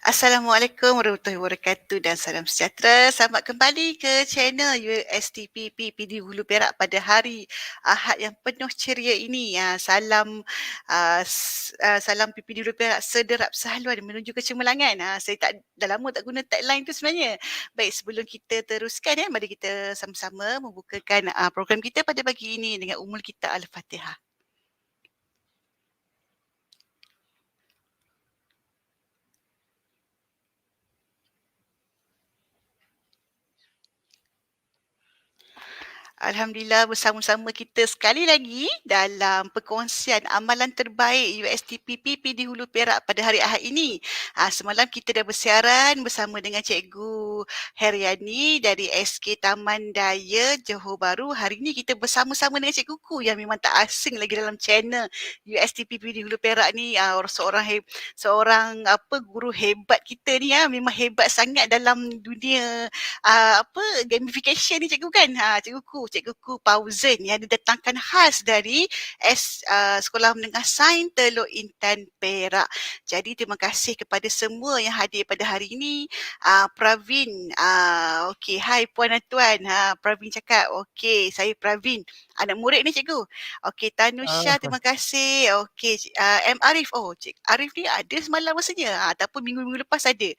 Assalamualaikum warahmatullahi wabarakatuh dan salam sejahtera. Selamat kembali ke channel USTP PPD Hulu Perak pada hari Ahad yang penuh ceria ini. Salam PPD Hulu Perak sederap sehaluan menuju kecemerlangan. Saya dah lama tak guna tagline tu sebenarnya. Baik, sebelum kita teruskan mari kita sama-sama membukakan program kita pada pagi ini dengan ummul kita Al-Fatihah. Alhamdulillah bersama-sama kita sekali lagi dalam perkongsian amalan terbaik USTP PPD Hulu Perak pada hari Ahad ini. Semalam kita dah bersiaran bersama dengan Cikgu Heriani dari SK Taman Daya Johor Bahru. Hari ini kita bersama-sama dengan Cikgu Ku yang memang tak asing lagi dalam channel USTP PPD Hulu Perak ni. Seorang guru hebat kita ni, memang hebat sangat dalam dunia gamification ni cikgu kan. Cikgu Ku Pauzen yang didatangkan khas dari Sekolah Menengah Sains Teluk Intan Perak. Jadi terima kasih kepada semua yang hadir pada hari ini. Pravin, okey, hai puan dan tuan. Pravin cakap, okey, saya Pravin, anak murid ni cikgu. Okey, Tanusha, terima kasih. Okey, M Arif, Cik Arif ni ada semalam rasanya ataupun minggu-minggu lepas ada.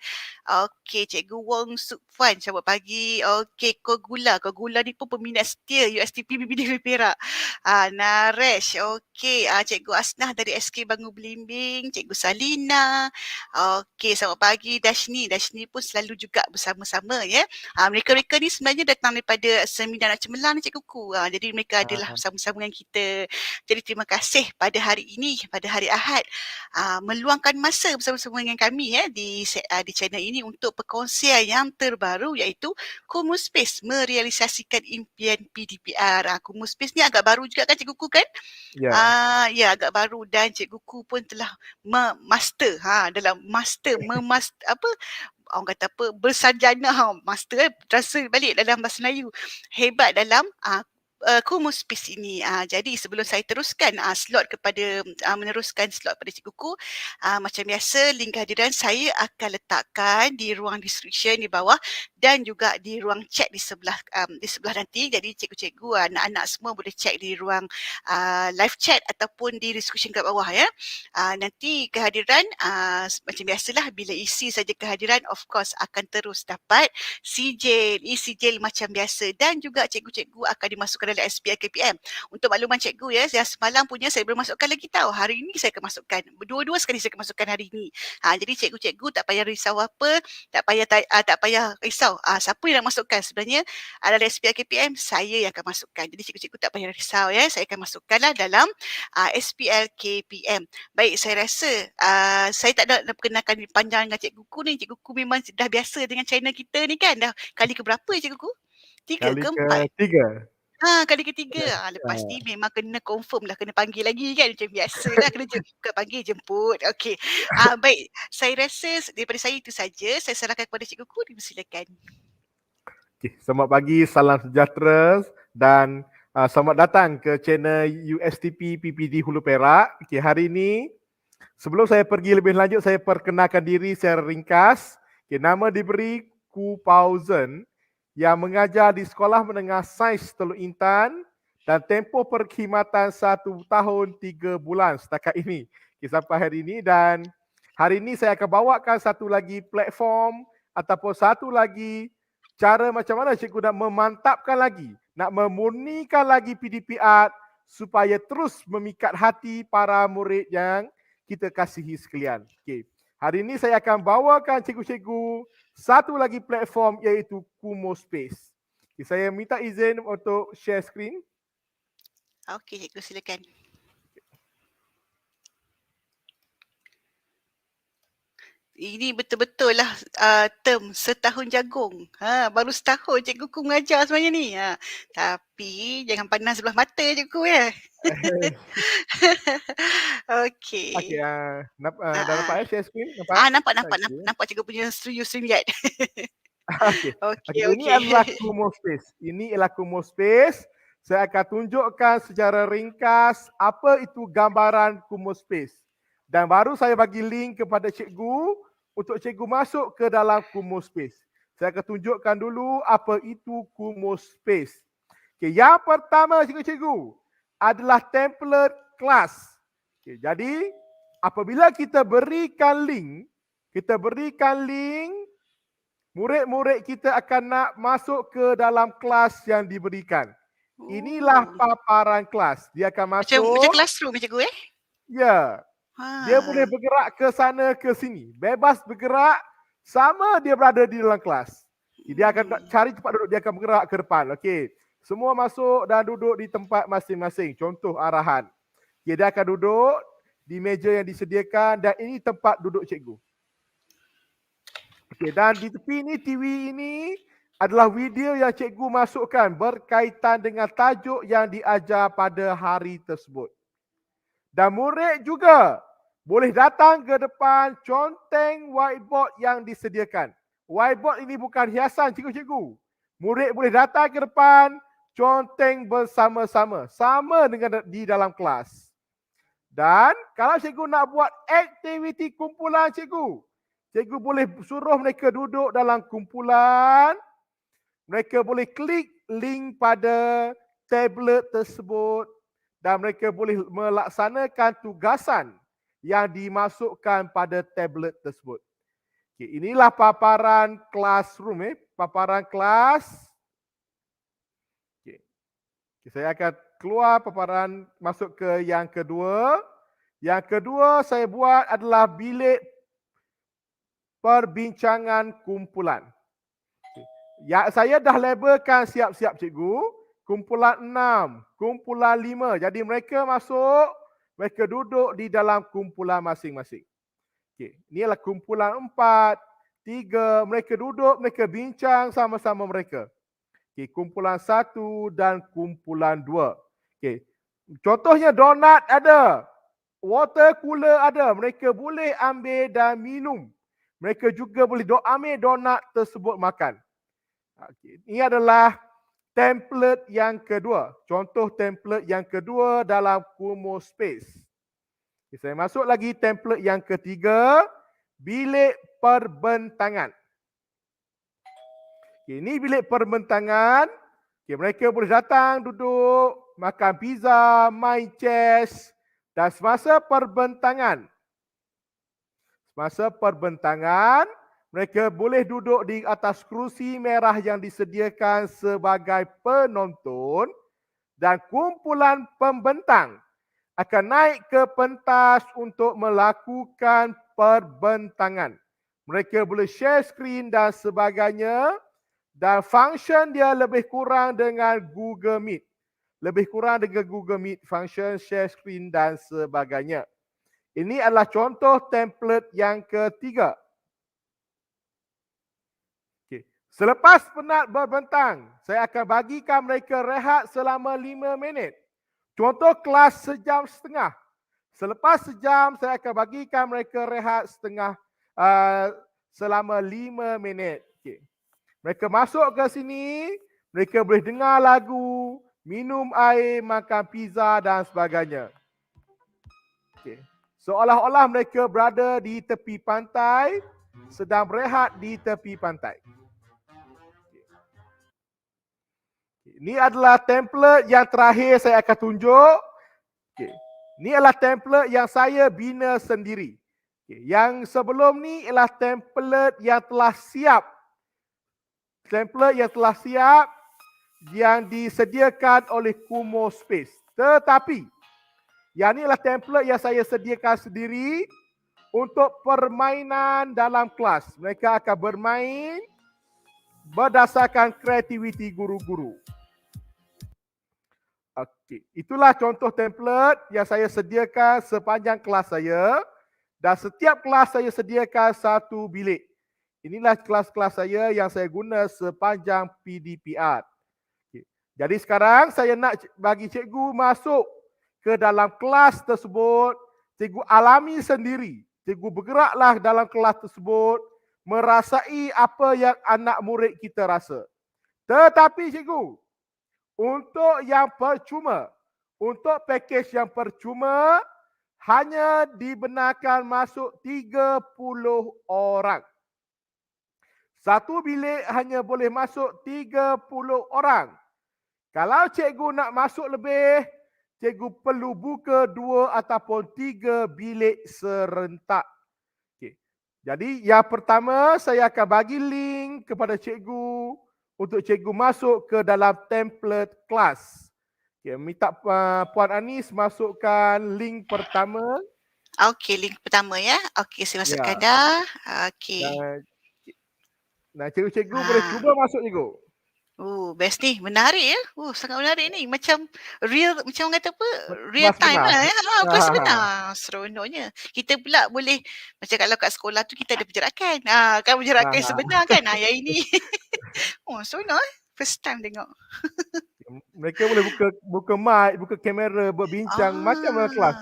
Okey, Cikgu Wong Sukfan, selamat pagi. Okey, Kau Gula ni pun peminat setia USTP PPD Perak. Naresh, okey. Cikgu Asnah dari SK Bangun Belimbing, Cikgu Salina. Okey, selamat pagi Dashni. Dashni pun selalu juga bersama-sama ya. Mereka-mereka ni sebenarnya datang daripada Seminar Nak Cemerlang ni Cikgu Ku. Jadi mereka adalah bersama-sama dengan kita. Jadi terima kasih pada hari ini, pada hari Ahad, meluangkan masa bersama-sama dengan kami di channel ini untuk perkongsian yang terbaru iaitu Kumu Space merealisasikan impian PDPR. Kumu Space ni agak baru juga kan Cikgu Ku kan? Ya, agak baru dan Cikgu Ku pun telah master dalam orang kata apa, bersarjana master translate balik dalam bahasa Melayu. Hebat dalam Kumu Space ini. Jadi sebelum saya teruskan meneruskan slot pada Cikgu Ku, macam biasa link kehadiran saya akan letakkan di ruang description di bawah dan juga di ruang chat di sebelah nanti. Jadi cikgu-cikgu, anak-anak semua boleh cek di ruang live chat ataupun di description kat bawah ya. Nanti kehadiran macam biasalah, bila isi saja kehadiran of course akan terus dapat sijil, e-sijil macam biasa dan juga cikgu-cikgu akan dimasukkan dalam SPL KPM. Untuk makluman cikgu ya, yang semalam punya saya belum masukkan lagi tahu. Hari ini saya akan masukkan. Berdua-dua sekali saya akan masukkan hari ini. Jadi cikgu-cikgu tak payah risau apa, tak payah risau. Siapa yang nak masukkan sebenarnya dalam SPL KPM, saya yang akan masukkan. Jadi cikgu-cikgu tak payah risau ya, saya akan masukkanlah dalam SPL KPM. Baik, saya rasa saya tak nak perkenalkan panjang dengan Cikgu Ku ni. Cikgu Ku memang dah biasa dengan channel kita ni kan. Dah kali ke berapa Cikgu Ku? Kali keempat? ketiga. Kali ketiga. Lepas ni memang kena confirm lah, kena panggil lagi kan. Macam biasa lah, kena bukan panggil, jemput. Okey. Baik, saya rasa daripada saya itu saja. Saya serahkan kepada Cikgu Ku, dipersilakan. Okay, selamat pagi, salam sejahtera dan selamat datang ke channel USTP PPD Hulu Perak. Okay, hari ini sebelum saya pergi lebih lanjut, saya perkenalkan diri secara ringkas. Okay, nama diberi Ku Pauzen yang mengajar di Sekolah Menengah Sains Teluk Intan dan tempoh perkhidmatan 1 tahun 3 bulan setakat ini. Okay, sampai hari ini, dan hari ini saya akan bawakan satu lagi platform ataupun satu lagi cara macam mana cikgu nak memantapkan lagi, nak memurnikan lagi PDPR supaya terus memikat hati para murid yang kita kasihi sekalian. Okay. Hari ini saya akan bawakan cikgu-cikgu satu lagi platform iaitu Kumu Space. Okay, saya minta izin untuk share screen. Okey, cikgu silakan. Ini betul-betul lah term setahun jagung. Baru setahun Cikgu Ku mengajar sebenarnya ni. Tapi jangan pandang sebelah mata Cikgu ya. Okey. Okey, dah nampak share screen? Nampak? Nampak Cikgu punya serius lihat. Okey. Ini adalah Kumu Space. Ini adalah Kumu Space. Saya akan tunjukkan secara ringkas apa itu gambaran Kumu Space. Dan baru saya bagi link kepada cikgu untuk cikgu masuk ke dalam Kumu Space. Saya akan tunjukkan dulu apa itu Kumu Space. Okay, yang pertama cikgu-cikgu adalah template kelas. Okay, jadi apabila kita berikan link, murid-murid kita akan nak masuk ke dalam kelas yang diberikan. Inilah paparan kelas. Dia akan masuk. Macam classroom cikgu Ya. Dia boleh bergerak ke sana ke sini. Bebas bergerak sama dia berada di dalam kelas. Dia akan cari tempat duduk, dia akan bergerak ke depan. Okey. Semua masuk dan duduk di tempat masing-masing. Contoh arahan. Okay, dia akan duduk di meja yang disediakan dan ini tempat duduk cikgu. Okey, dan di tepi ini TV ini adalah video yang cikgu masukkan berkaitan dengan tajuk yang diajar pada hari tersebut. Dan murid juga boleh datang ke depan conteng whiteboard yang disediakan. Whiteboard ini bukan hiasan cikgu-cikgu. Murid boleh datang ke depan conteng bersama-sama. Sama dengan di dalam kelas. Dan kalau cikgu nak buat aktiviti kumpulan cikgu boleh suruh mereka duduk dalam kumpulan. Mereka boleh klik link pada tablet tersebut dan mereka boleh melaksanakan tugasan yang dimasukkan pada tablet tersebut. Okay, inilah paparan classroom, paparan kelas. Okay, saya akan keluar paparan masuk ke yang kedua. Yang kedua saya buat adalah bilik perbincangan kumpulan. Ya, saya dah labelkan siap-siap cikgu. Kumpulan 6, kumpulan 5. Jadi mereka masuk, mereka duduk di dalam kumpulan masing-masing. Okay. Ini adalah kumpulan 4, 3. Mereka duduk, mereka bincang sama-sama mereka. Okay. Kumpulan 1 dan kumpulan 2. Okay. Contohnya donat ada. Water cooler ada. Mereka boleh ambil dan minum. Mereka juga boleh ambil donat tersebut makan. Okay. Ini adalah template yang kedua. Contoh template yang kedua dalam Kumu Space. Okay, saya masuk lagi template yang ketiga. Bilik perbentangan. Okay, ini bilik perbentangan. Okay, mereka boleh datang, duduk, makan pizza, main chess. Dan semasa perbentangan, mereka boleh duduk di atas kerusi merah yang disediakan sebagai penonton dan kumpulan pembentang akan naik ke pentas untuk melakukan perbentangan. Mereka boleh share skrin dan sebagainya dan function dia lebih kurang dengan Google Meet. Function share screen dan sebagainya. Ini adalah contoh template yang ketiga. Okay. Selepas penat berbentang, saya akan bagikan mereka rehat selama 5 minit. Contoh kelas sejam setengah. Selepas sejam, saya akan bagikan mereka rehat selama 5 minit. Okay. Mereka masuk ke sini, mereka boleh dengar lagu, minum air, makan pizza dan sebagainya. Okay. Seolah-olah mereka berada di tepi pantai, sedang berehat di tepi pantai. Okay. Ini adalah template yang terakhir saya akan tunjuk. Okay. Ini adalah template yang saya bina sendiri. Okay. Yang sebelum ni ialah template yang telah siap. Yang disediakan oleh Kumu Space. Tetapi, yang ini adalah template yang saya sediakan sendiri untuk permainan dalam kelas. Mereka akan bermain berdasarkan kreativiti guru-guru. Okey, itulah contoh template yang saya sediakan sepanjang kelas saya. Dan setiap kelas saya sediakan satu bilik. Inilah kelas-kelas saya yang saya guna sepanjang PDPR. Jadi sekarang saya nak bagi cikgu masuk ke dalam kelas tersebut. Cikgu alami sendiri. Cikgu bergeraklah dalam kelas tersebut. Merasai apa yang anak murid kita rasa. Tetapi cikgu, untuk yang percuma, untuk pakej yang percuma, hanya dibenarkan masuk 30 orang. Satu bilik hanya boleh masuk 30 orang. Kalau cikgu nak masuk lebih, cikgu perlu buka 2 ataupun 3 bilik serentak. Okay. Jadi yang pertama saya akan bagi link kepada cikgu untuk cikgu masuk ke dalam template kelas. Okay, minta Puan Anis masukkan link pertama. Okey, link pertama ya. Okey, saya masukkan Ya. dah. Okey. Nah, cikgu-cikgu boleh cuba masuk cikgu. Best ni. Menarik ya. Sangat menarik ni. Macam real, macam orang kata apa? Real Kelas time benar. lah ya. Kelas benar. Seronoknya. Kita pula boleh, macam kalau kat sekolah tu kita ada perjerakan. Kan perjerakan sebenar kan. Yang ini. Seronok eh. First time tengok. Mereka boleh buka mic, buka kamera, berbincang macam mana kelas.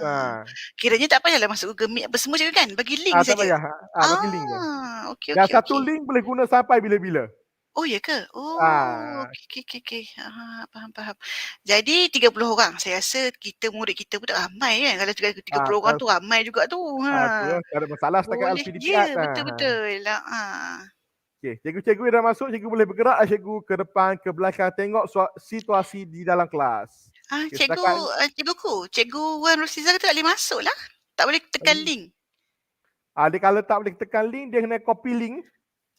Kiranya tak payahlah masuk Google Meet apa semua cikgu kan? Bagi link Tak saja. payah. Bagi link je. Okey, Dan okey, satu okey. link boleh guna sampai bila-bila. Oh, ya ke? Ah. Okey. Faham. Jadi 30 orang. Saya rasa murid kita pun tak ramai kan. Kalau 30 orang tu ramai juga tu. Tak ada masalah setakat Boleh. LPDPR. Ya, betul. Okey, cikgu-cikgu yang dah masuk, cikgu boleh bergerak cikgu ke depan, ke belakang, tengok situasi di dalam kelas. Okay, Cikgu Wan Rosiza kata tak boleh masuk lah. Tak boleh tekan link. Dia kalau tak boleh tekan link, dia kena copy link.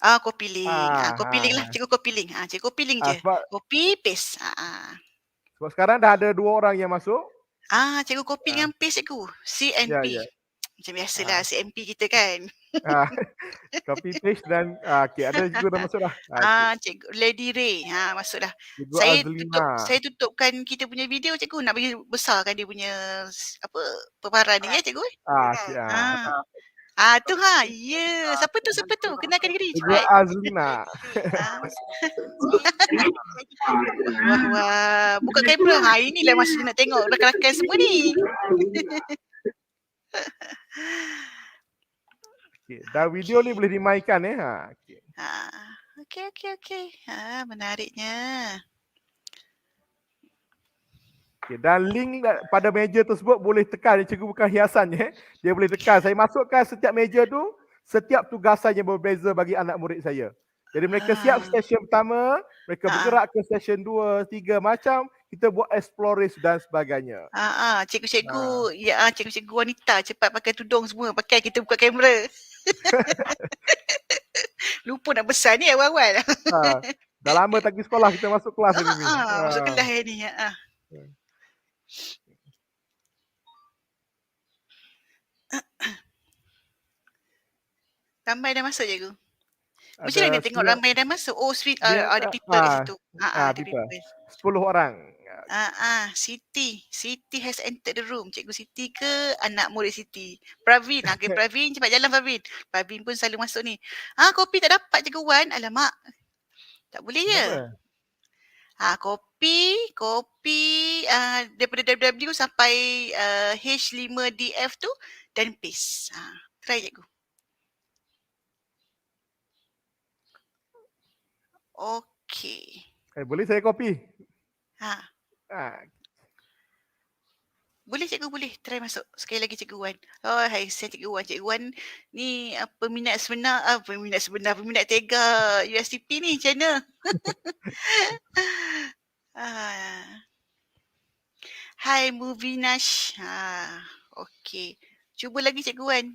Copy link. Copy link lah. Cikgu copy link. Cikgu copy link je. Copy, paste. Sebab sekarang dah ada 2 orang yang masuk. Cikgu copy dengan paste cikgu. CNP. Ya. Macam biasalah CNP kita kan. Copy paste dan ada cikgu dah masuk dah. Cikgu Lady Ray. Masuk dah. Cikgu Saya tutupkan kita punya video cikgu. Nak bagi besarkan dia punya paparan ni ya cikgu. Tu ya. Siapa tu? Kenalkan diri Cikgu cepat. Azlina. Wah. Buka kamera. Inilah masa dia nak tengok rakan-rakan semua ni. Dan video ni boleh dimainkan Okey. Menariknya. Dan link pada meja tersebut boleh tekan. Cikgu bukan hiasannya. Dia boleh tekan. Saya masukkan setiap meja tu, setiap tugasan yang berbeza bagi anak murid saya. Jadi mereka siap stesen pertama, mereka bergerak ke stesen 2, 3 macam kita buat explorers dan sebagainya. Cikgu-cikgu, cikgu-cikgu wanita cepat pakai tudung semua, pakai kita buka kamera. Lupa nak besar ni awal-awal. Dah lama tak pergi sekolah kita masuk kelas ni. Masuk kelas ni. Ramai dah masuk cikgu. Macam mana tengok ramai dah masuk? Ada people kat situ. Ada people. 10 orang. Siti has entered the room. Cikgu Siti ke anak murid Siti? Pravin. Pravin cepat jalan Pravin. Pravin pun selalu masuk ni. Kopi tak dapat cikgu Wan. Alamak. Tak boleh je. Kopi daripada www sampai H5DF tu dan paste. Try cikgu. Okey. Boleh saya copy? Boleh cikgu, boleh. Try masuk. Sekali lagi cikgu Wan. Hai, saya cikgu Wan. Cikgu Wan ni peminat tega USTP ni macam mana? Hai Movinash. Okey. Cuba lagi cikgu Wan.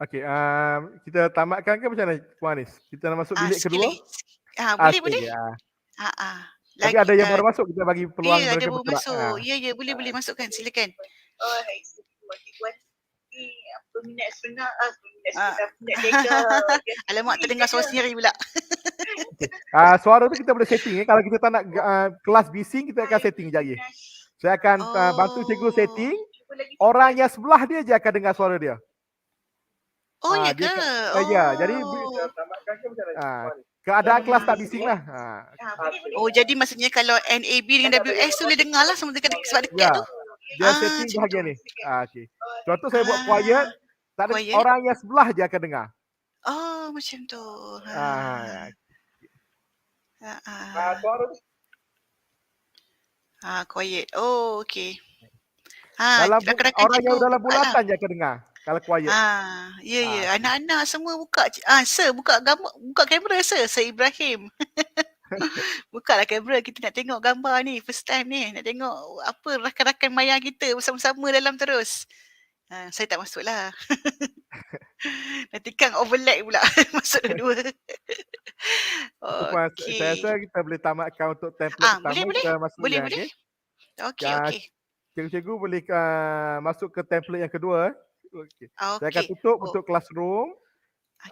Okey, kita tamatkan ke macam mana Puan Anis? Kita nak masuk bilik kedua? Boleh. Tapi ada yang baru masuk, kita bagi peluang mereka ada baru bergerak. masuk. Ya, boleh masukkan. Silakan. Hai, cikgu. Ni peminat tega. Alamak, terdengar suara sendiri pula. Suara tu kita boleh setting. Kalau kita tak nak kelas bising, kita akan setting sekejap lagi. Saya akan bantu cikgu setting. Orang yang sebelah dia je akan dengar suara dia. Ya ke? Ya, jadi keadaan kelas tak bising lah. Jadi maksudnya kalau NAB dengan WS tu boleh dengar lah sebab dekat tu. Dia setting bahagian ni. Okay. Contoh saya buat quiet, tak ada orang yang sebelah je akan dengar. Macam tu. Quiet. Oh, okey. Rakan-rakan Orang yang cikgu dalam buka lah. bulatan je akan dengar kalau quiet. Ya. Okey. Anak-anak semua buka. Sir, buka gambar, buka kamera, Sir. Sir Ibrahim. Bukalah kamera, kita nak tengok gambar ni. First time ni. Nak tengok apa rakan-rakan maya kita bersama-sama dalam terus. Saya tak masuk lah. Nanti kan overlap pula. Masuk dua-dua. Itu pun saya rasa Okey. kita boleh tamatkan untuk template pertama, Boleh. kita masuk yang Boleh. okey. Okey. Cikgu-cikgu boleh masuk ke template yang kedua. Okey. Saya akan Okey. tutup Oh, untuk classroom.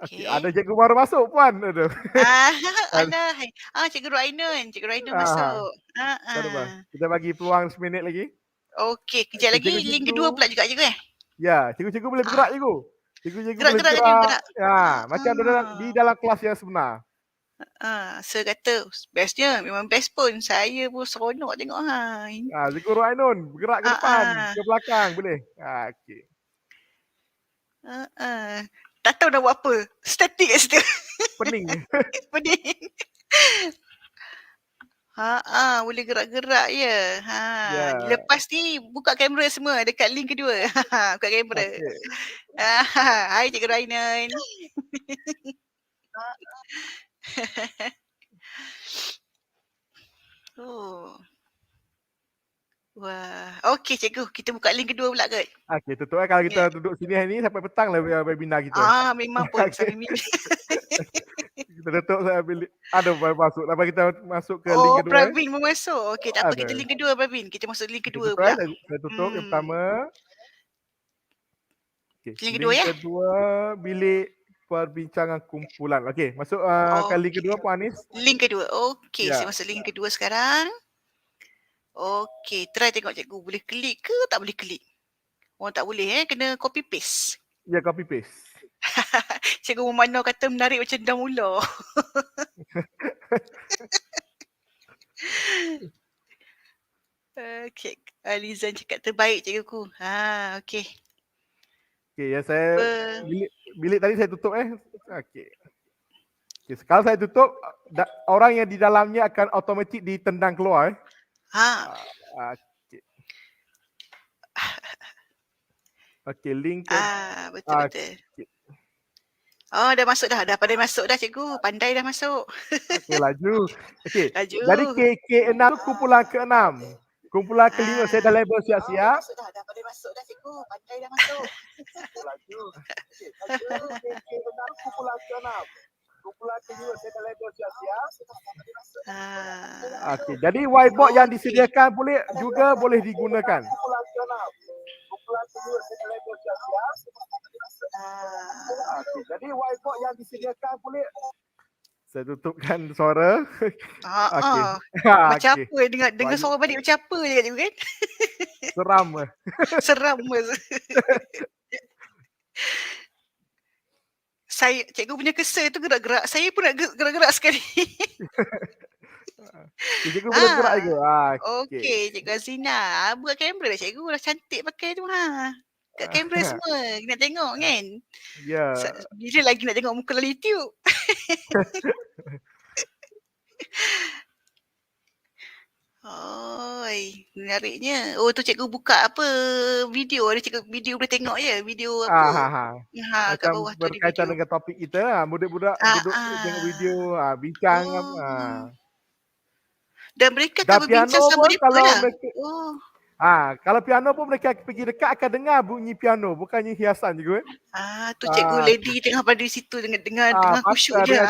Okey, okey. ada cikgu baru masuk puan. Aduh. Ah, Ada. alah. Cikgu Rainun. Cikgu Rainun Ah, masuk. tak apa. Kita bagi peluang seminit lagi. Okey, kejap Okey, lagi link cikgu-cikgu. kedua pula juga cikgu Ya, cikgu-cikgu boleh Ah, bergerak cikgu. Cikgu-cikgu boleh gerak bergerak. gerak. Ya, macam di dalam kelas yang sebenar. Sir kata bestnya, memang best pun. Saya pun seronok tengok Cikgu Roainun bergerak ke Ah, depan, ah. ke belakang boleh. Okey. Tak tahu nak buat apa. Statik kat situ. Pening. Pening. Boleh gerak-gerak je. Ya. Lepas ni buka kamera semua dekat link kedua. Buka kamera. Okey. Hai Cikgu Rainun. Oh. Wah. Okey cikgu, kita buka link kedua pula kot. Okey, tutup kalau kita duduk sini hari ni sampai petang lah webinar kita. Memang pun Okey. sampai minit. Kita tutup saya bilik. Ada masuk. Lepas kita masuk ke link kedua. Pravin pun masuk. Okey, tak apa, kita link kedua Pravin. Kita masuk link kedua Tutup, pula. saya tutup yang pertama. Okay. Link kedua ya. Kedua, bilik perbincangan kumpulan. Okey, masuk ke link kedua Puan Anis. Link kedua. Okey, Ya. saya masuk link kedua sekarang. Okey, try tengok cikgu boleh klik ke tak boleh klik. Tak boleh kena copy paste. Ya, copy paste. Cikgu Memano kata menarik macam dah mula. Okey, Alizan cakap terbaik cikguku. Okey. Okey, ya saya bilik tadi saya tutup Okey. Okey, kalau saya tutup orang yang di dalamnya akan automatik ditendang keluar Okey. Okey, link betul. Dah masuk dah. Dah pandai masuk dah cikgu. Pandai dah masuk. Okey, laju. Okey. Laju. Jadi K6 kumpulan ke-6. Kumpulan ke-5 saya dah label siap-siap. Dah pandai masuk dah cikgu. Pandai dah masuk. Laju. Okey. K6 kumpulan ke-6. Kumpulan ke-5 saya dah label siap-siap. Okey, jadi whiteboard yang disediakan juga boleh digunakan. Kumpulan ke-6. Kumpulan ke-5 saya dah label siap-siap. Okey, jadi whiteboard yang disediakan saya tutupkan suara. Okey. Macam apa dengar suara balik macam apa je cikgu kan? Seram. Seram. Cikgu punya cursor tu gerak-gerak. Saya pun nak gerak-gerak sekali. Cikgu boleh gerak juga. Okey, Cikgu Azina. Buka kamera dah cikgu. Dah cantik pakai tu kat kamera semua. Nak tengok kan? Ya. Bila lagi nak tengok muka dalam YouTube? Menariknya. Tu cikgu buka apa video. Ada cikgu video boleh tengok ya. Video apa. Kat bawah tu ada video. Berkaitan dengan topik kita. Budak-budak duduk tengok video. Bincang. Dan mereka tak berbincang sama mereka lah. Kalau piano pun mereka pergi dekat akan dengar bunyi piano. Bukannya hiasan juga. Tu cikgu lady tengah pada situ dengan khusyuk je.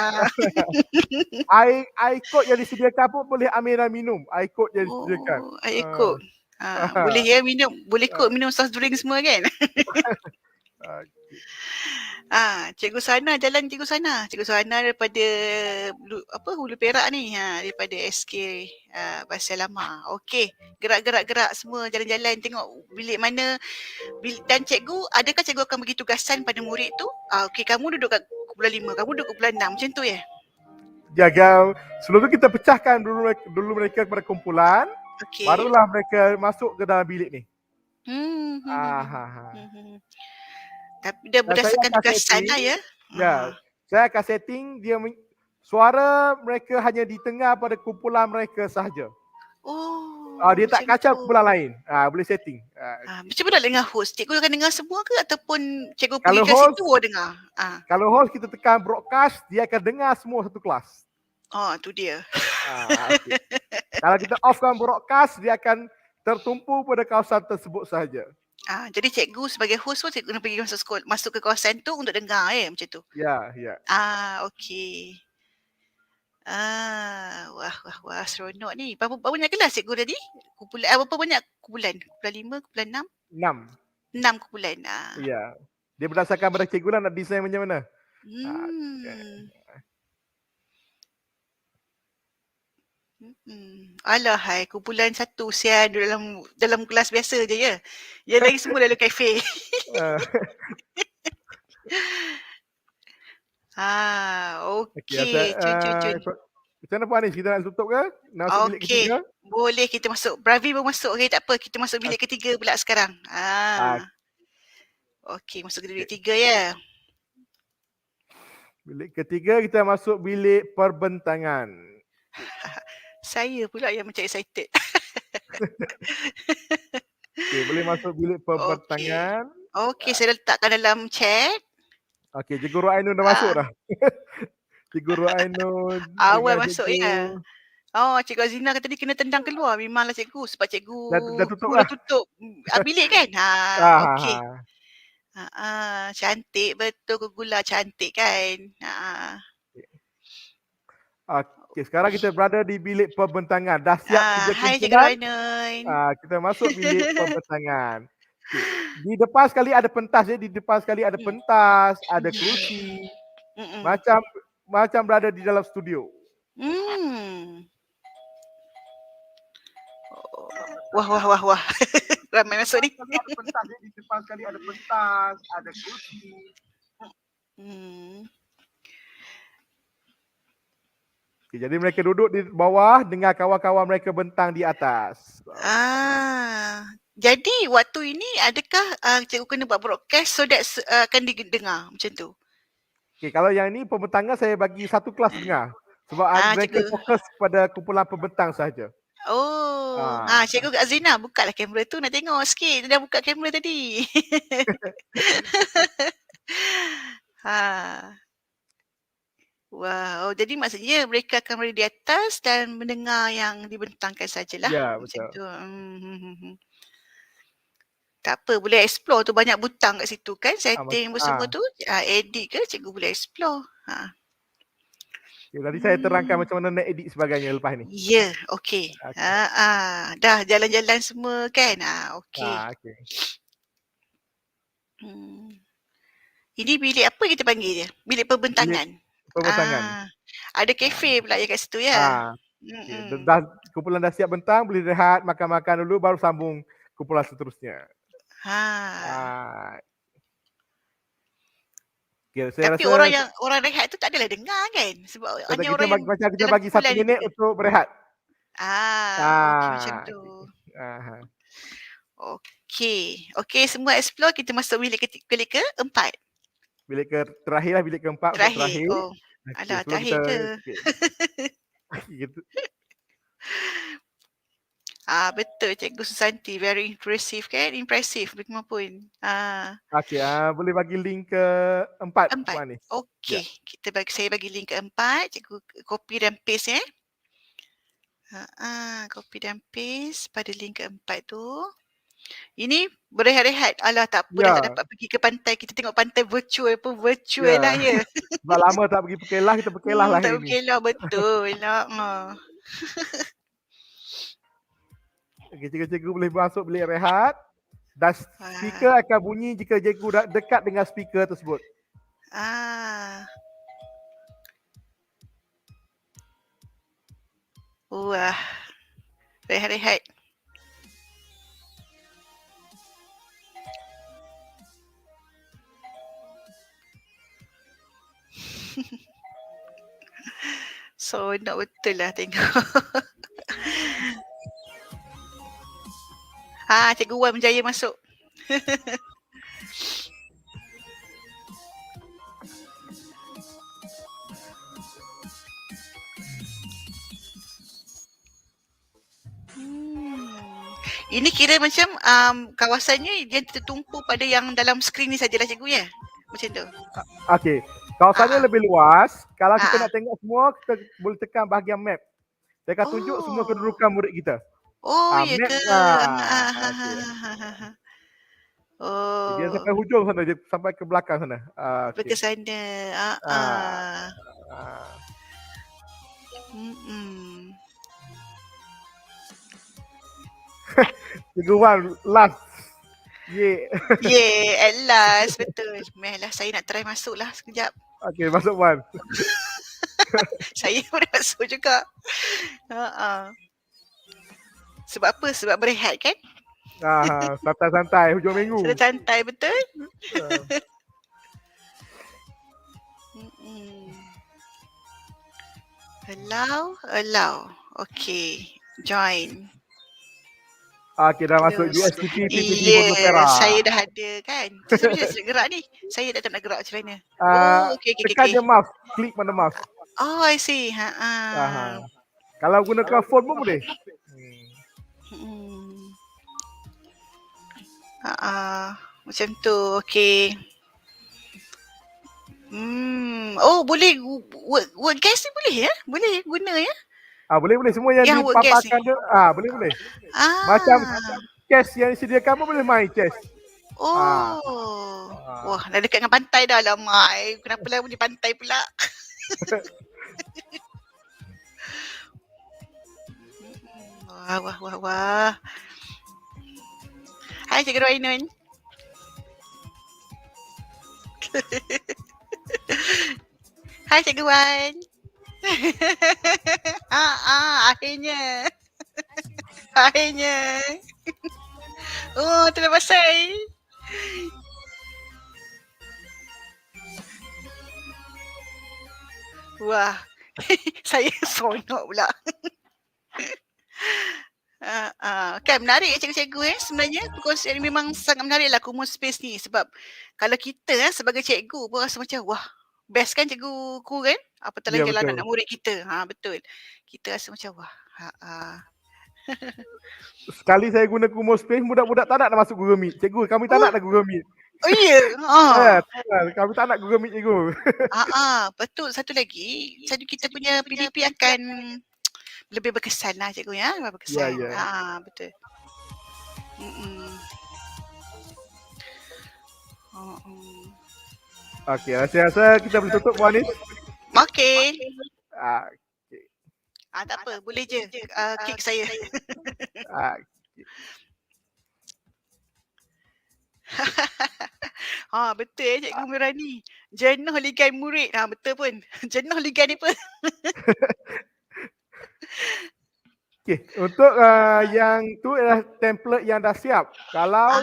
Air kot yang disediakan pun boleh ambil dan minum. Air kot yang disediakan. Air kot. Boleh ya minum. Boleh kot minum soft drink semua kan? Cikgu Sana jalan Cikgu Sana. Cikgu Sana daripada Hulu Perak ni. Daripada SK Pasir Lama. Okey. Gerak-gerak semua jalan-jalan tengok bilik mana. Dan cikgu, adakah cikgu akan bagi tugasan pada murid tu? Okey, kamu duduk kat kumpulan 5, kamu duduk kumpulan 6. Macam tu ya? Jaga. Sebelum tu kita pecahkan dulu mereka kepada kumpulan. Okay. Barulah mereka masuk ke dalam bilik ni. Tapi dah berdasarkan tugasan lah ya. Ya. Saya akan setting suara mereka hanya didengar pada kumpulan mereka sahaja. Dia tak macam kacau tu. kumpulan lain. Boleh setting. Macam mana nak dengar host? Cikgu akan dengar semua ke ataupun cikgu pergi Kalau ke host, situ baru dengar? kalau host kita tekan broadcast, dia akan dengar semua satu kelas. Tu dia. Okay. Kalau kita offkan broadcast, dia akan tertumpu pada kawasan tersebut sahaja. Jadi cikgu sebagai host pun cikgu kena pergi masuk ke kawasan tu untuk dengar macam tu. Ya. Okey. Wah, seronok ni. Berapa banyak kelas cikgu tadi? Berapa banyak kumpulan? Kumpulan 5, kumpulan 6? 6. 6 kumpulan. Ya. Dia berdasarkan pada cikgu lah nak design macam mana. Alahai, kumpulan 1 sian dalam kelas biasa je ya. Yang lagi semua dalam kafe. Okey. Cun. Macam mana Puan Anis? Kita nak tutup ke? Nak masuk bilik Okey. ketiga? Boleh kita masuk. Bravi pun masuk. Okey, tak apa. Kita masuk bilik ketiga pula sekarang. Okey, masuk ke bilik ketiga ya. Bilik ketiga kita masuk bilik perbentangan. Saya pula yang macam excited. Okey, boleh masuk bilik perbentangan. Okey, saya letakkan dalam chat. Okey, Cikgu Ruainun dah masuk dah. Cikgu Ruainun. Awal masuk ya. Cikgu Azina kata tadi kena tendang keluar. Memanglah cikgu sebab cikgu Dah tutup dah lah. tutup bilik kan. Okey. Cantik betul Gugula, cantik kan. Okey, sekarang kita berada di bilik perbentangan. Dah siap 3 Hai Cikgu kumpulan. Rainun. Kita masuk bilik perbentangan. Okay. Di depan sekali ada pentas ya, di depan sekali ada pentas, ada kerusi. Macam berada di dalam studio. Wah. Ramai masuk ni. Ada pentas ya, di depan sekali ada pentas, ada kerusi. Okay, jadi mereka duduk di bawah dengan kawan-kawan mereka bentang di atas. Jadi waktu ini adakah cikgu kena buat broadcast so that akan didengar macam tu? Okay, kalau yang ini pembentangan saya bagi satu kelas dengar. Sebab mereka fokus pada kumpulan pembentang sahaja. Cikgu Azina bukalah kamera tu nak tengok sikit. Dia dah buka kamera tadi. Wow, jadi maksudnya mereka akan berada di atas dan mendengar yang dibentangkan sajalah. Ya, macam betul. Tu. Tak apa, boleh explore tu, banyak butang kat situ kan, setting semua tu. Edit ke cikgu boleh explore. Tadi saya terangkan macam mana nak edit sebagainya lepas ni. Ya, okey. Dah jalan-jalan semua kan. Okey. Ini bilik apa kita panggil dia? Bilik perbentangan. Perbentangan. Ada kafe pula ya kat situ ya. Kumpulan dah siap bentang, boleh rehat, makan-makan dulu baru sambung kumpulan seterusnya. Tapi orang rehat tu tak adalah dengar kan? Sebab hanya orang yang kita bagi 1 minit untuk berehat. Okey macam tu. Okey, semua explore, kita masuk bilik keempat. Bilik terakhir lah, bilik keempat. Terakhir. Alah, terakhir ke? Betul Cikgu Susanti, very impressive kan? Impressive bagaimanapun. Boleh bagi link ke 4. Okey, saya bagi link ke 4. Cikgu copy dan paste ya. Copy dan paste pada link ke 4 tu. Ini berehat-rehat. Alah, tak apa, dah tak dapat pergi ke pantai. Kita tengok pantai virtual pun virtual lah ya. Sebab lama tak pergi Pekelah, kita Pekelah lah hari ni. Tak Pekelah, betul lah. Cikgu boleh masuk bilik rehat. Dan speaker akan bunyi jika cikgu dekat dengan speaker tersebut. Wah, rehat-rehat. Nak betul lah tengok. Cikgu Wan berjaya masuk. Ini kira macam kawasannya dia tertumpu pada yang dalam skrin ni sajalah cikgu ya? Macam tu? Okey. Kawasannya Ah, ah. lebih luas. Kalau kita Ah, ah. nak tengok semua, kita boleh tekan bahagian map. Saya akan tunjuk semua Oh. kedudukan murid kita. Oh, ya Map. ke? Okey. Dia Oh, sampai hujung sana, dia sampai ke belakang sana. sampai ke Okey. sana. Ah, ah. Mm-mm. Cikgu Wan last. Ye. Yeah, at last. Betul. Mehlah, saya nak try masuk lah sekejap. Okey, masuk Wan. Saya pun nak masuk juga. Sebab apa? Sebab berehat kan? Santai-santai hujung minggu. Sudah santai betul? Ah. Allow. Okay. Join. Okey, dah masuk Close. USTP PPD Hulu Yeah, Perak. saya dah ada kan. Saya macam nak gerak ni. Saya tak tahu nak gerak macam mana. Okay. Tekan je mouse, klik mana mouse. Oh, I see. Kalau gunakan phone pun boleh. Macam tu. Okay. Oh, boleh word guess ni boleh ya? Boleh guna ya? Boleh semua yang word guess dipaparkan ni. tu. Boleh. Macam chess yang disediakan pun boleh main chess. Wah, dah dekat dengan pantai dah. Lama. Kenapa lah di pantai pula? Wah. Hai Cikgu Rainun. Hai Cikgu Wan. Akhirnya. Oh, terima kasih. Wah, saya sonok pula. Kan menarik cikgu-cikgu sebenarnya perkongsian ni memang sangat menarik lah Common Space ni sebab kalau kita sebagai cikgu pun rasa macam wah best kan cikgu ku kan apatah lagi kalau anak murid kita betul kita rasa macam wah sekali saya guna Common Space budak-budak tak nak masuk Google Meet. Cikgu kami tak nak Google Meet. Oh ya. Kami tak nak Google Meet cikgu. Betul satu lagi kita punya PDP akan lebih berkesan lah cikgu ya, lebih berkesan. Betul. Okey, rasa kita boleh tutup Puan Anis. Okey. Okay. Tak apa, boleh je kick saya. Betul Cikgu Mirani. Jenuh ligan murid. Betul pun. Jenuh ligan ni pun. Okay, untuk yang tu adalah template yang dah siap. Kalau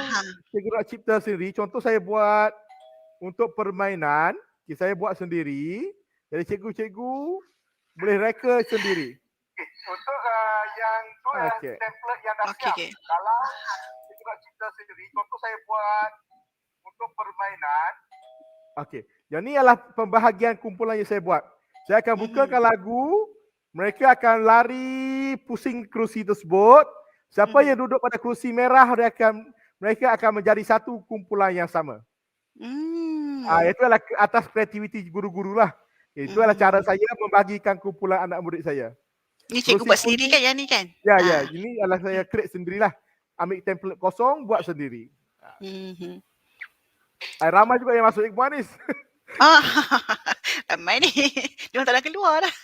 cikgu nak cipta sendiri, contoh saya buat untuk permainan, saya buat sendiri. Jadi cikgu-cikgu boleh reka sendiri. Untuk yang tu adalah template yang dah siap. Kalau cikgu nak cipta sendiri, contoh saya buat untuk permainan. Okey, yang ni adalah pembahagian kumpulan yang saya buat. Saya akan bukakan lagu. Mereka akan lari pusing kerusi tersebut. Siapa yang duduk pada kerusi merah mereka akan menjadi satu kumpulan yang sama. Itu adalah atas kreativiti guru-guru lah. Itu adalah cara saya membagikan kumpulan anak murid saya. Ni cikgu buat sendiri kan yang ni kan? Ya. Ini adalah saya create sendirilah. Ambil template kosong, buat sendiri. Ramai juga yang masuk Ibu Anis. Ramai ni. Dia tak nak keluar dah.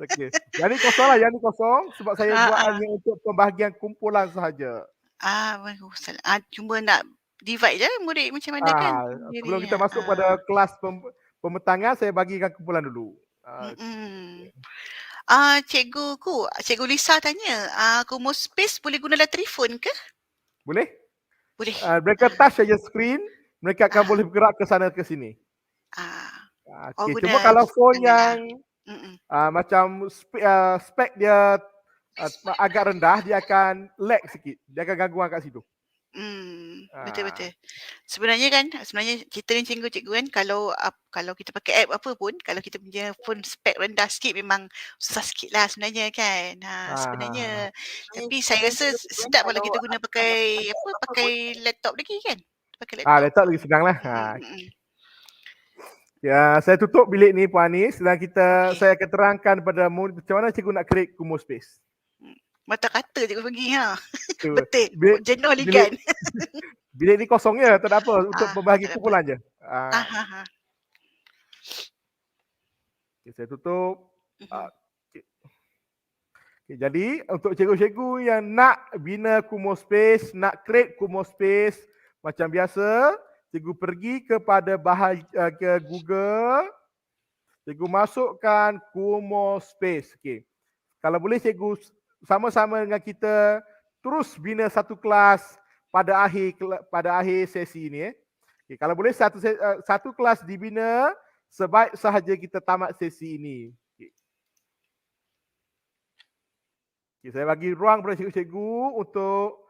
Okay. Yang ni kosong lah, sebab saya buat hanya untuk pembahagian kumpulan sahaja. Cuma nak divide je murid macam mana kan. Sebelum kita masuk pada kelas pemetangan, saya bagikan kumpulan dulu. Cikgu Lisa tanya, Common Space boleh guna dalam telefon ke? Boleh. Mereka touch saja screen, mereka akan boleh bergerak ke sana ke sini. Cuma kalau phone yang macam spek dia agak rendah, dia akan lag sikit. Dia akan gangguan kat situ. Betul. Sebenarnya cerita ni cikgu kan, kalau kita pakai app apa pun, kalau kita punya phone spek rendah sikit memang susah sikit lah sebenarnya kan. Sebenarnya tapi saya rasa sedap kalau kita guna pakai laptop lagi kan. Pakai laptop. Laptop lagi senang lah. Mm. Ya, saya tutup bilik ni Puan Anis dan Okey. saya akan terangkan pada macam mana cikgu nak create Kumu Space. Mata kata cikgu pergi Tu, Betul. bilik, Jenuh bilik, ligan. bilik ni kosong je, tak ada apa. Untuk membahagi Tak ada apa. kumpulan je. Ha. Okay, saya tutup. Mhm. Okay, jadi untuk cikgu-cikgu yang nak bina Kumu Space, nak create Kumu Space, macam biasa, cikgu pergi kepada ke Google, cikgu masukkan Kumu Space. Okay. Kalau boleh cikgu sama-sama dengan kita terus bina satu kelas pada akhir sesi ini. Okay, kalau boleh satu kelas dibina sebaik sahaja kita tamat sesi ini. Okay, saya bagi ruang kepada cikgu-cikgu untuk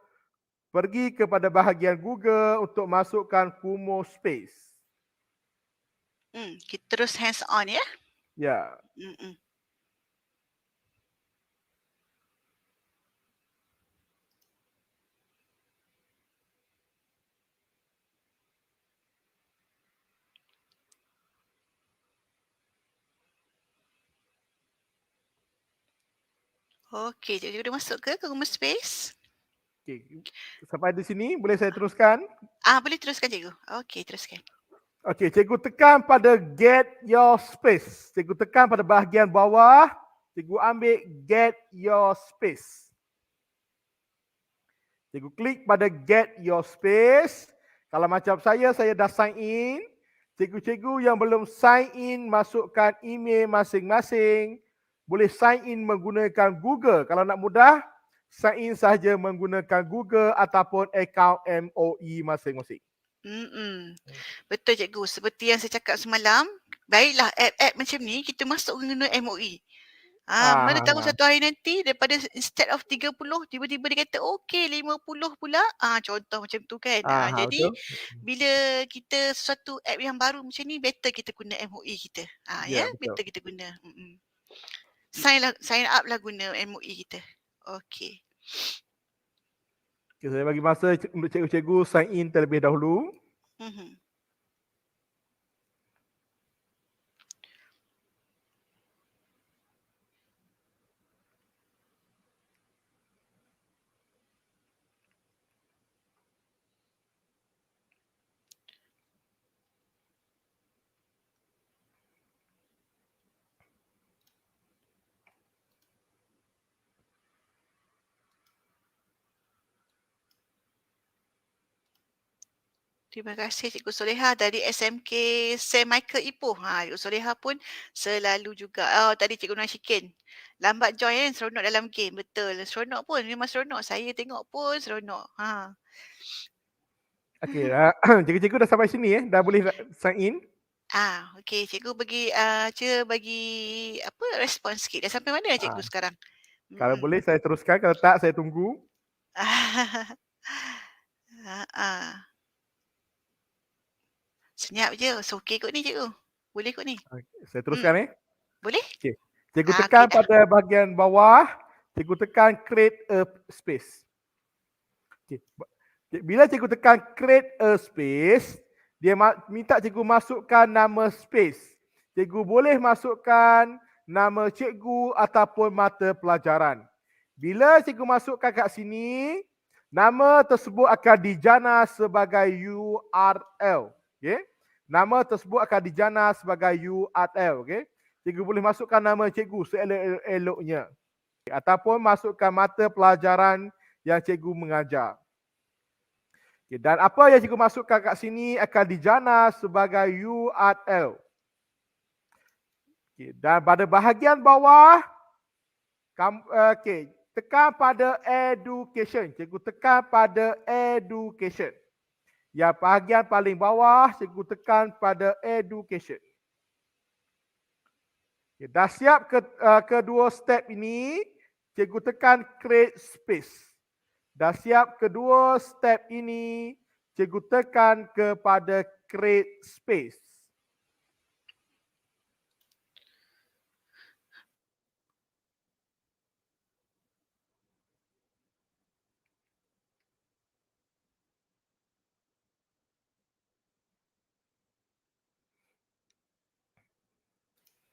pergi kepada bahagian Google untuk masukkan Kumu Space. Kita terus hands on ya. Ya. Okey, cikgu dah masuk ke Google Space? Okay. Sampai di sini boleh saya teruskan? Boleh teruskan cikgu. Okey, teruskan. Okey, cikgu tekan pada Get Your Space. Cikgu tekan pada bahagian bawah. Cikgu ambil Get Your Space. Cikgu klik pada Get Your Space. Kalau macam saya dah sign in. Cikgu-cikgu yang belum sign in, masukkan email masing-masing. Boleh sign in menggunakan Google. Kalau nak mudah, sign in sahaja menggunakan Google ataupun akaun MOE masing-masing. Betul cikgu. Seperti yang saya cakap semalam, baiklah app-app macam ni kita masuk guna MOE. Mana tahu satu hari nanti daripada instead of 30 tiba-tiba dia kata okey 50 pula. Contoh macam tu kan. Jadi bila kita sesuatu app yang baru macam ni better kita guna MOE kita. Better kita guna. Sign up lah guna MOE kita. Okey. Okay, saya bagi masa untuk cikgu-cikgu sign in terlebih dahulu. Terima kasih Cikgu Soleha dari SMK St. Michael Ipoh. Cikgu Soleha pun selalu juga. Tadi Cikgu Nashikin. Lambat join kan, seronok dalam game. Betul. Seronok pun. Memang seronok. Saya tengok pun seronok. Okey, cikgu-cikgu dah sampai sini dah boleh sign in. Okey, cikgu bagi respon sikit. Dah sampai mana cikgu sekarang? Kalau boleh saya teruskan, kalau tak saya tunggu. Senyap je. So, okey kot ni cikgu. Boleh kot ni. Saya teruskan Boleh? Okey. Cikgu tekan pada bahagian bawah, cikgu tekan create a space. Okey. Bila cikgu tekan create a space, dia minta cikgu masukkan nama space. Cikgu boleh masukkan nama cikgu ataupun mata pelajaran. Bila cikgu masukkan kat sini, nama tersebut akan dijana sebagai URL. Okay? Nama tersebut akan dijana sebagai URL. Okay? Cikgu boleh masukkan nama cikgu seelok-eloknya. Ataupun masukkan mata pelajaran yang cikgu mengajar. Okay, dan apa yang cikgu masukkan kat sini akan dijana sebagai URL. Okay, dan pada bahagian bawah, tekan pada education. Cikgu tekan pada education. Yang bahagian paling bawah, cikgu tekan pada education. Okay, dah siap kedua step ini, cikgu tekan create space. Dah siap kedua step ini, cikgu tekan kepada create space.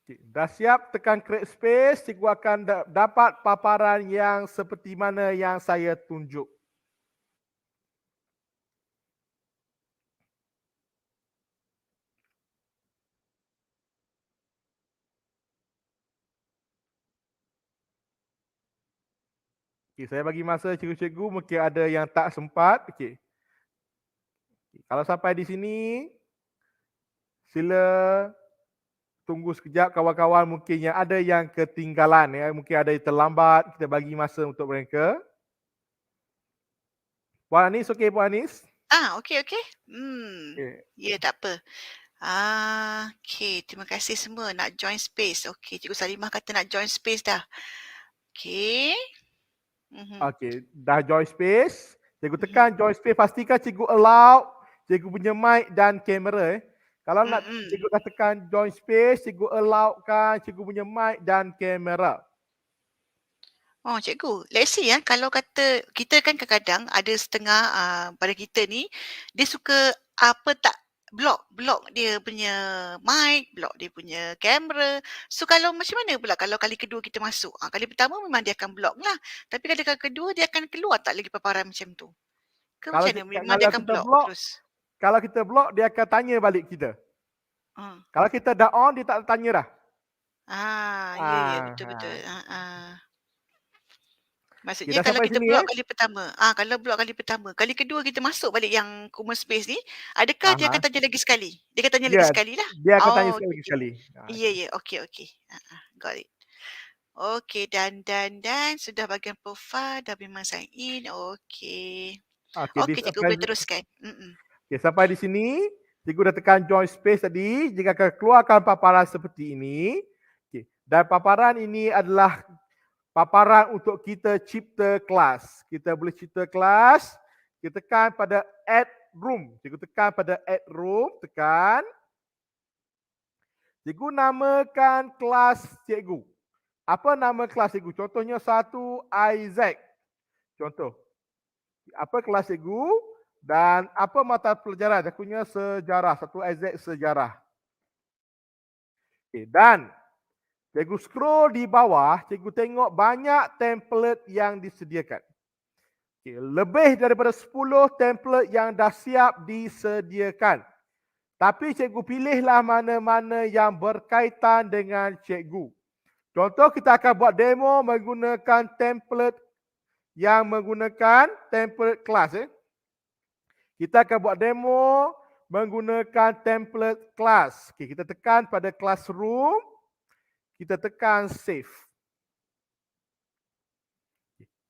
Dah siap tekan create space, cikgu akan dapat paparan yang seperti mana yang saya tunjuk. Okay, saya bagi masa cikgu-cikgu, mungkin ada yang tak sempat. Okay. Kalau sampai di sini, sila tunggu sekejap kawan-kawan, mungkin yang ada yang ketinggalan, ya. Mungkin ada yang terlambat, kita bagi masa untuk mereka. Puan Anis, okey Puan Anis? Okey. Okay. Ya, tak apa. Okey, terima kasih semua nak join space. Okey, Cikgu Salimah kata nak join space dah. Okey. Okey, dah join space. Cikgu tekan join space, pastikan cikgu allow cikgu punya mic dan kamera. Kalau nak cikgu dah tekan join space, cikgu allowkan cikgu punya mic dan kamera. Oh, cikgu, let's see ya, kalau kata kita kan kadang-kadang ada setengah pada kita ni, dia suka block dia punya mic, block dia punya kamera. So kalau macam mana pula kalau kali kedua kita masuk? Kali pertama memang dia akan block lah. Tapi kali kedua dia akan keluar tak lagi paparan macam tu? Ke Kalau macam mana? Memang dia akan block terus. Kalau kita block, dia akan tanya balik kita. Kalau kita dah on, dia tak tanya dah. Ya, betul. Maksudnya kalau kita block kali pertama, kalau block kali pertama, kali kedua kita masuk balik yang common space ni, adakah dia akan tanya lagi sekali? Dia akan tanya lagi sekali lah. Dia akan tanya sekali. Ya, okey. Got it. Okey, dan sudah bahagian profile, dah memang sign in. Okey, cikgu boleh teruskan. Okay, sampai di sini, cikgu dah tekan join space tadi, jika akan keluarkan paparan seperti ini. Okay. Dan paparan ini adalah paparan untuk kita cipta kelas. Kita boleh cipta kelas, kita tekan pada add room. Cikgu tekan pada add room, tekan. Cikgu namakan kelas cikgu. Apa nama kelas cikgu? Contohnya satu Isaac. Contoh. Apa kelas cikgu dan apa mata pelajaran? Cikgunya sejarah. Satu Isaac sejarah. Okay, dan cikgu scroll di bawah, cikgu tengok banyak template yang disediakan. Okay, lebih daripada 10 template yang dah siap disediakan. Tapi cikgu pilihlah mana-mana yang berkaitan dengan cikgu. Contoh, kita akan buat demo menggunakan template yang menggunakan template kelas. Kita akan buat demo menggunakan template kelas. Okay, kita tekan pada classroom. Kita tekan save.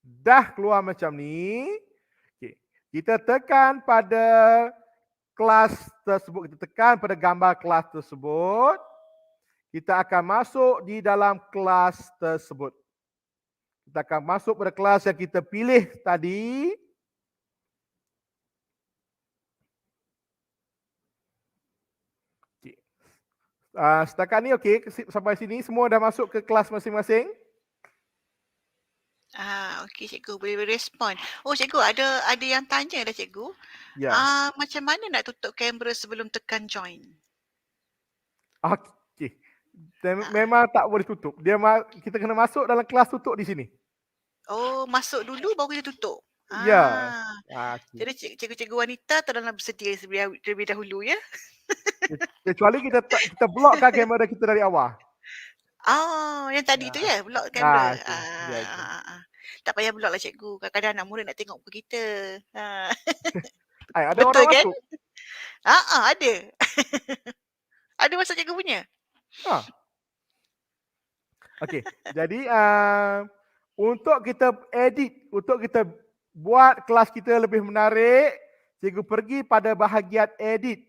Dah keluar macam ni. Okay. Kita tekan pada kelas tersebut. Kita tekan pada gambar kelas tersebut. Kita akan masuk di dalam kelas tersebut. Kita akan masuk pada kelas yang kita pilih tadi. Okay. Setakat ni okey, sampai sini semua dah masuk ke kelas masing-masing. Okey cikgu, boleh respon. Oh cikgu, ada yang tanya dah cikgu. Ya. Macam mana nak tutup kamera sebelum tekan join? Okey. Memang tak boleh tutup. Kita kena masuk dalam kelas tutup di sini. Oh, masuk dulu baru kita tutup. Ya. Jadi cikgu-cikgu wanita tolonglah bersedia terlebih dahulu ya. Kecuali kita blockkan kamera kita dari awal. Yang tadi tu ya, block kamera. Tak payah block lah cikgu. Kadang-kadang anak murid nak tengok muka kita. Ada betul orang kan? masuk? Ada. Ada masa cikgu punya. Okey. Jadi untuk kita edit, untuk kita buat kelas kita lebih menarik, cikgu pergi pada bahagian edit.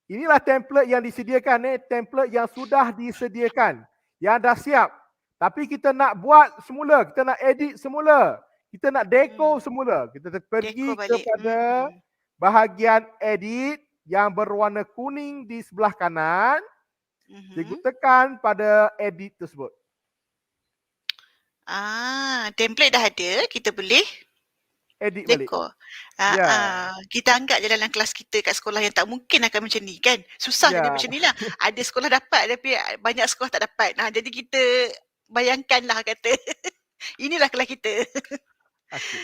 Inilah template yang disediakan, template yang sudah disediakan, yang dah siap. Tapi kita nak buat semula, kita nak edit semula. Kita nak dekor semula. Kita pergi Dekor balik. kepada bahagian edit yang berwarna kuning di sebelah kanan. Cikgu tekan pada edit tersebut. Template dah ada, kita boleh Edit balik. dekor. Ya. Kita anggap je dalam kelas kita kat sekolah yang tak mungkin akan macam ni kan. Susah Ya. jadi macam ni lah. Ada sekolah dapat tapi banyak sekolah tak dapat. Jadi kita bayangkanlah kata inilah kelas kita. Okay.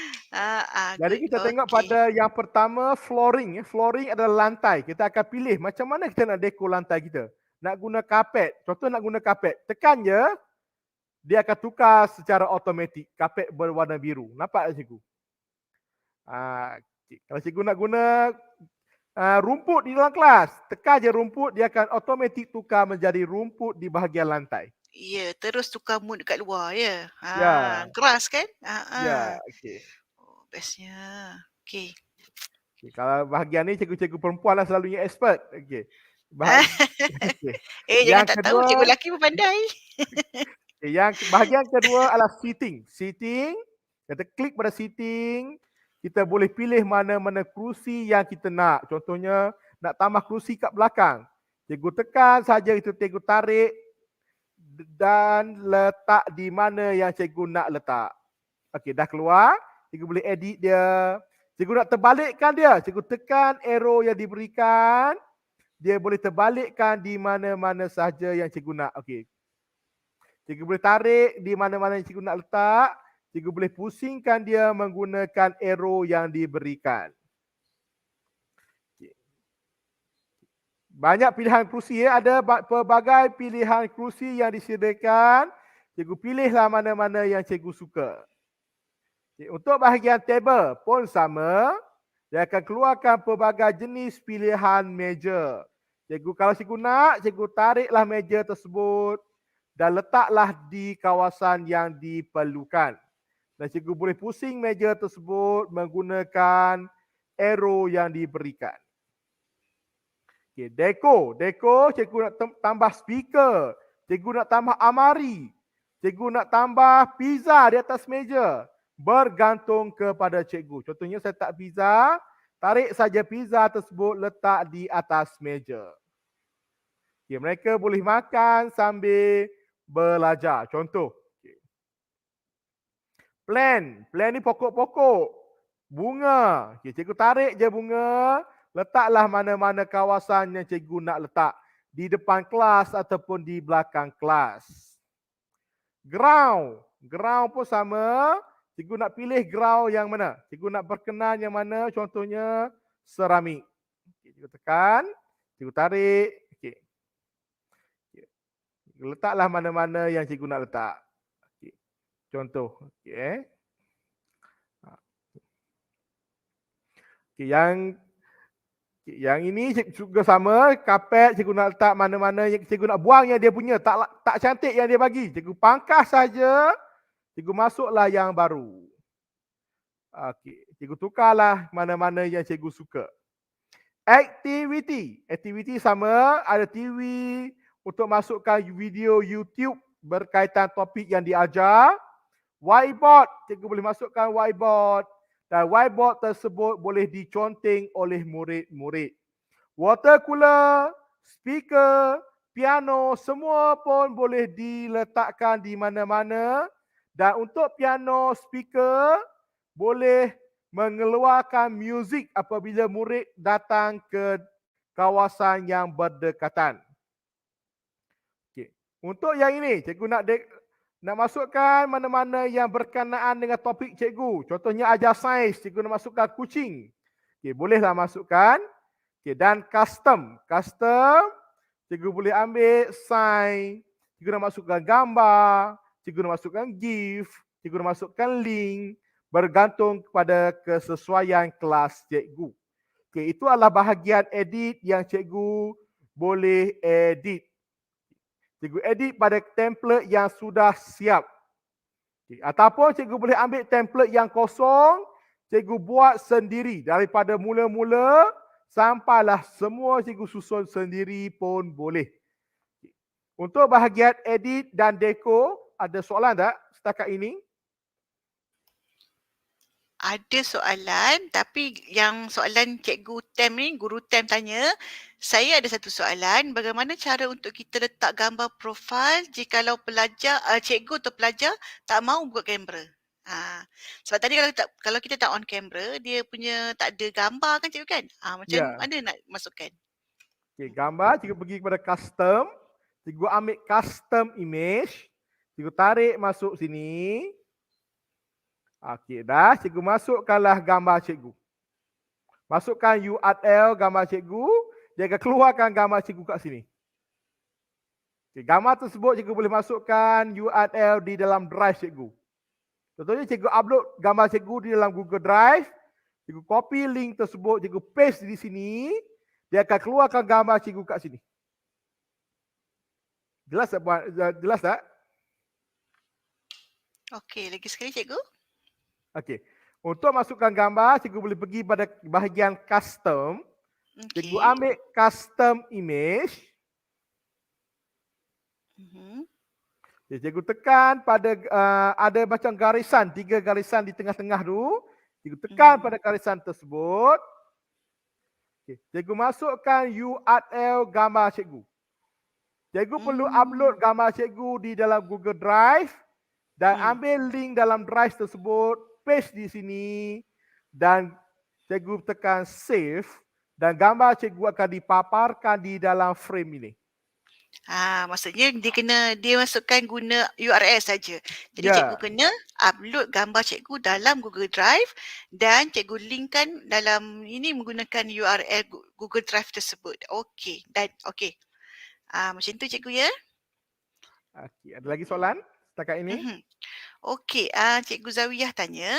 Jadi kita tengok pada yang pertama flooring. Flooring adalah lantai. Kita akan pilih macam mana kita nak dekor lantai kita. Nak guna kapet. Contoh nak guna kapet. Tekan je. Dia akan tukar secara automatik. Kapet berwarna biru. Nampak tak cikgu? Kalau cikgu nak guna rumput di dalam kelas. Tekan je rumput. Dia akan automatik tukar menjadi rumput di bahagian lantai. Ya, terus tukar mood dekat luar ya. Ya. Keras kan? Ya, okey. Oh, bestnya. Okey. Kalau bahagian ni cikgu-cikgu perempuan lah selalunya expert. Okey. Jangan tak tahu, cikgu lelaki pun pandai. Yang bahagian kedua adalah seating. Seating, kita klik pada seating, kita boleh pilih mana-mana kerusi yang kita nak. Contohnya nak tambah kerusi kat belakang. Cikgu tekan saja itu, cikgu tarik dan letak di mana yang cikgu nak letak. Okey, dah keluar. Cikgu boleh edit dia. Cikgu nak terbalikkan dia. Cikgu tekan arrow yang diberikan. Dia boleh terbalikkan di mana-mana sahaja yang cikgu nak. Okey. Cikgu boleh tarik di mana-mana yang cikgu nak letak. Cikgu boleh pusingkan dia menggunakan arrow yang diberikan. Banyak pilihan kerusi ya. Ada pelbagai pilihan kerusi yang disediakan. Cikgu pilihlah mana-mana yang cikgu suka. Untuk bahagian table pun sama. Dia akan keluarkan pelbagai jenis pilihan meja. Cikgu kalau cikgu nak, cikgu tariklah meja tersebut dan letaklah di kawasan yang diperlukan. Dan cikgu boleh pusing meja tersebut menggunakan arrow yang diberikan. Okay, dekor cikgu nak tambah speaker, cikgu nak tambah amari, cikgu nak tambah pizza di atas meja, bergantung kepada cikgu. Contohnya saya tak pizza, tarik saja pizza tersebut letak di atas meja. Okay, mereka boleh makan sambil belajar. Contoh. Okay. Plan ni pokok-pokok, bunga. Okay, cikgu tarik je bunga. Letaklah mana-mana kawasan yang cikgu nak letak. Di depan kelas ataupun di belakang kelas. Ground pun sama. Cikgu nak pilih ground yang mana? Cikgu nak berkenan yang mana? Contohnya seramik. Okay, cikgu tekan. Cikgu tarik. Okay. Letaklah mana-mana yang cikgu nak letak. Okay. Contoh. Okay. Okay, yang ini juga sama, kapet cikgu nak letak mana-mana yang cikgu nak buang yang dia punya, tak cantik yang dia bagi. Cikgu pangkas saja, cikgu masuklah yang baru. Okey, cikgu tukarlah mana-mana yang cikgu suka. Aktiviti sama, ada TV untuk masukkan video YouTube berkaitan topik yang diajar. Whiteboard, cikgu boleh masukkan whiteboard. Dan whiteboard tersebut boleh diconteng oleh murid-murid. Water cooler, speaker, piano, semua pun boleh diletakkan di mana-mana. Dan untuk piano, speaker, boleh mengeluarkan muzik apabila murid datang ke kawasan yang berdekatan. Okay. Untuk yang ini, cikgu nak masukkan mana-mana yang berkenaan dengan topik cikgu. Contohnya ajar sains, cikgu nak masukkan kucing. Okay, bolehlah masukkan. Okay, dan custom, cikgu boleh ambil sign, cikgu nak masukkan gambar, cikgu nak masukkan GIF, cikgu nak masukkan link, bergantung kepada kesesuaian kelas cikgu. Okay, itu adalah bahagian edit yang cikgu boleh edit. Cikgu edit pada template yang sudah siap. Okay. Ataupun cikgu boleh ambil template yang kosong, cikgu buat sendiri. Daripada mula-mula sampailah semua cikgu susun sendiri pun boleh. Okay. Untuk bahagian edit dan dekor, ada soalan tak setakat ini? ada soalan, tapi yang soalan Cikgu Tem ni, Guru Tem tanya, saya ada satu soalan, bagaimana cara untuk kita letak gambar profil jikalau pelajar, cikgu atau pelajar tak mahu buka kamera? Sebab tadi kalau kita tak on kamera, dia punya tak ada gambar kan cikgu kan? Macam Ya. mana nak masukkan? Okey, gambar cikgu pergi kepada custom, cikgu ambil custom image, cikgu tarik masuk sini. Okey, dah cikgu masukkanlah gambar cikgu. Masukkan URL gambar cikgu, dia akan keluarkan gambar cikgu kat sini. Okay, gambar tersebut cikgu boleh masukkan URL di dalam drive cikgu. Contohnya cikgu upload gambar cikgu di dalam Google Drive, cikgu copy link tersebut, cikgu paste di sini, dia akan keluarkan gambar cikgu kat sini. Jelas tak? Jelas tak? Okey, lagi sekali cikgu. Okey. Untuk masukkan gambar, cikgu boleh pergi pada bahagian custom. Cikgu Okey. ambil custom image. Cikgu tekan pada ada macam garisan, 3 garisan di tengah-tengah tu. Cikgu tekan pada garisan tersebut. Okay. Cikgu masukkan URL gambar cikgu. Cikgu perlu upload gambar cikgu di dalam Google Drive dan ambil link dalam drive tersebut, paste di sini dan cikgu tekan save dan gambar cikgu akan dipaparkan di dalam frame ini. Maksudnya dia masukkan guna URL saja. Jadi cikgu kena upload gambar cikgu dalam Google Drive dan cikgu linkkan dalam ini menggunakan URL Google Drive tersebut. Okey, dan okey. Macam tu cikgu ya. Okey, ada lagi soalan setakat ini? Okey, Cikgu Zawiyah tanya,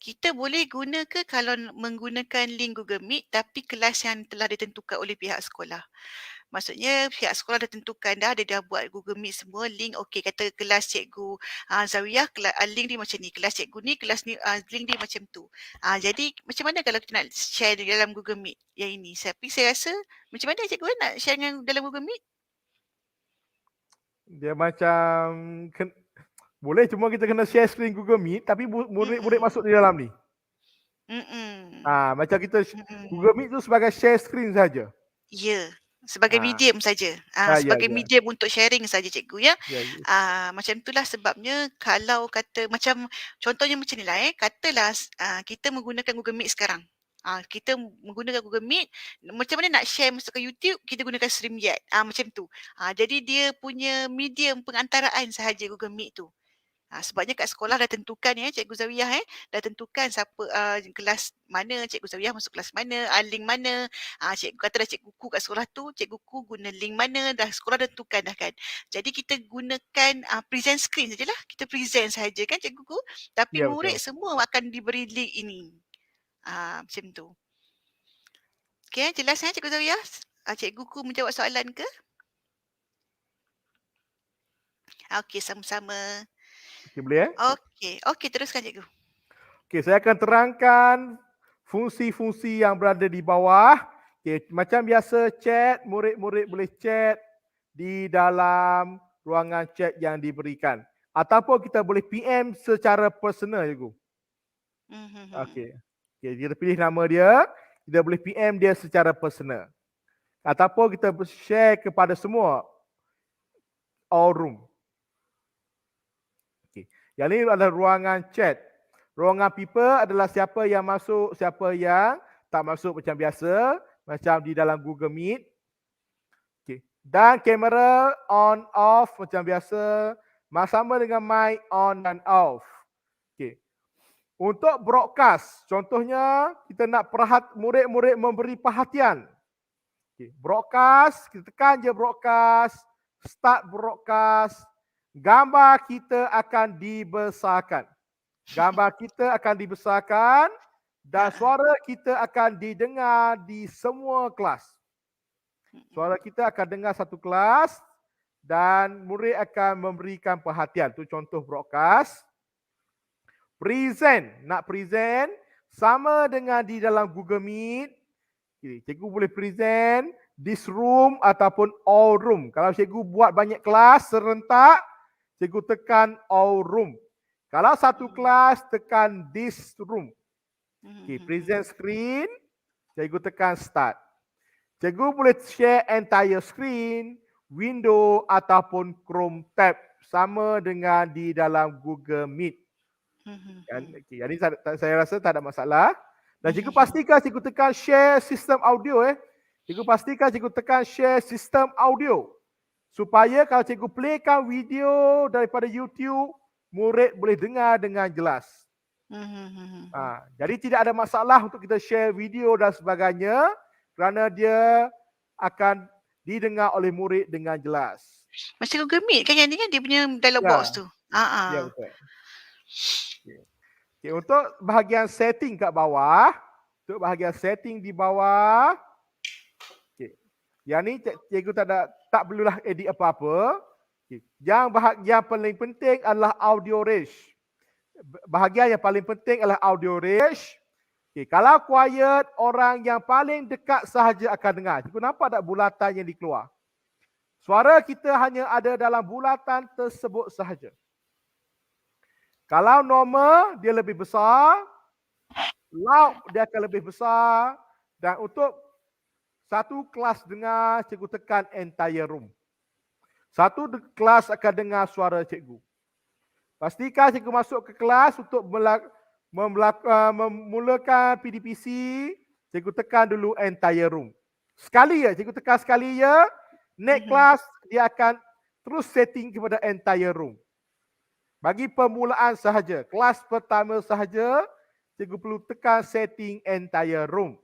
kita boleh guna ke kalau menggunakan link Google Meet tapi kelas yang telah ditentukan oleh pihak sekolah? Maksudnya pihak sekolah dah tentukan dah, dia dah buat Google Meet semua, link okey, kata kelas Cikgu Zawiyah, link dia macam ni, kelas cikgu ni, kelas ni, link dia macam tu. Jadi macam mana kalau kita nak share di dalam Google Meet yang ini? Tapi saya rasa macam mana cikgu nak share dengan dalam Google Meet? Dia macam boleh, cuma kita kena share screen Google Meet tapi murid-murid masuk di dalam ni. Macam kita Google Meet tu sebagai share screen saja. Ya, sebagai medium saja. Sebagai medium untuk sharing saja cikgu ya. Macam itulah sebabnya kalau kata macam contohnya macam ni lah katalah kita menggunakan Google Meet sekarang. Kita menggunakan Google Meet, macam mana nak share masuk ke YouTube, kita gunakan StreamYard. Macam tu. Jadi dia punya medium pengantaraan sahaja Google Meet tu. Sebabnya kat sekolah dah tentukan Cikgu Zawiyah dah tentukan siapa kelas mana, Cikgu Zawiyah masuk kelas mana, link mana. Cikgu kata dah cikgu ku kat sekolah tu, cikgu ku guna link mana, dah sekolah dah tentukan dah kan. Jadi kita gunakan present screen sajalah. Kita present saja kan cikgu ku, tapi murid semua akan diberi link ini. Macam tu. Okey, jelas Cikgu Zawiyah? Cikgu ku menjawab soalan ke? Okey, sama-sama. Okey, boleh Okey, teruskan cikgu. Okey, saya akan terangkan fungsi-fungsi yang berada di bawah. Okey, macam biasa chat, murid-murid boleh chat di dalam ruangan chat yang diberikan. Ataupun kita boleh PM secara personal cikgu. Okey. Okey, kita pilih nama dia, kita boleh PM dia secara personal. Ataupun kita share kepada semua all room. Yang ini adalah ruangan chat. Ruangan people adalah siapa yang masuk, siapa yang tak masuk macam biasa. Macam di dalam Google Meet. Okay. Dan kamera on, off macam biasa. Sama dengan mic on dan off. Okay. Untuk broadcast, contohnya kita nak murid-murid memberi perhatian. Okay. Broadcast, kita tekan je broadcast. Start broadcast. Gambar kita akan dibesarkan. Gambar kita akan dibesarkan dan suara kita akan didengar di semua kelas. Suara kita akan dengar satu kelas dan murid akan memberikan perhatian. Itu contoh broadcast. Present. Nak present sama dengan di dalam Google Meet. Cikgu boleh present this room ataupun all room. Kalau cikgu buat banyak kelas serentak, cikgu tekan all room. Kalau satu kelas, tekan this room. Okay, present screen, cikgu tekan start. Cikgu boleh share entire screen, window ataupon Chrome tab sama dengan di dalam Google Meet. Kan? Okay, jadi saya rasa tak ada masalah. Dan cikgu pastikan cikgu tekan share sistem audio. Cikgu pastikan cikgu tekan share sistem audio. Supaya kalau cikgu playkan video daripada YouTube, murid boleh dengar dengan jelas. Jadi tidak ada masalah untuk kita share video dan sebagainya kerana dia akan didengar oleh murid dengan jelas. Macam Google Meet kan yang ni kan dia punya dialog Ya. box tu. Ya, betul. Okay, untuk bahagian setting kat bawah, untuk bahagian setting di bawah, okay. Yang ni cikgu tak perlulah edit apa-apa. Okay. Yang bahagian paling penting adalah audio range. Bahagian yang paling penting adalah audio range. Okay. Kalau quiet, orang yang paling dekat sahaja akan dengar. Cikgu nampak tak bulatan yang dikeluar? Suara kita hanya ada dalam bulatan tersebut sahaja. Kalau normal, dia lebih besar. Loud, dia akan lebih besar. Dan untuk satu kelas dengar, cikgu tekan entire room. Satu kelas akan dengar suara cikgu. Pastikan cikgu masuk ke kelas untuk memulakan PDPC, cikgu tekan dulu entire room. Sekali ya, cikgu tekan sekali ya. Next class, dia akan terus setting kepada entire room. Bagi permulaan sahaja, kelas pertama sahaja, cikgu perlu tekan setting entire room.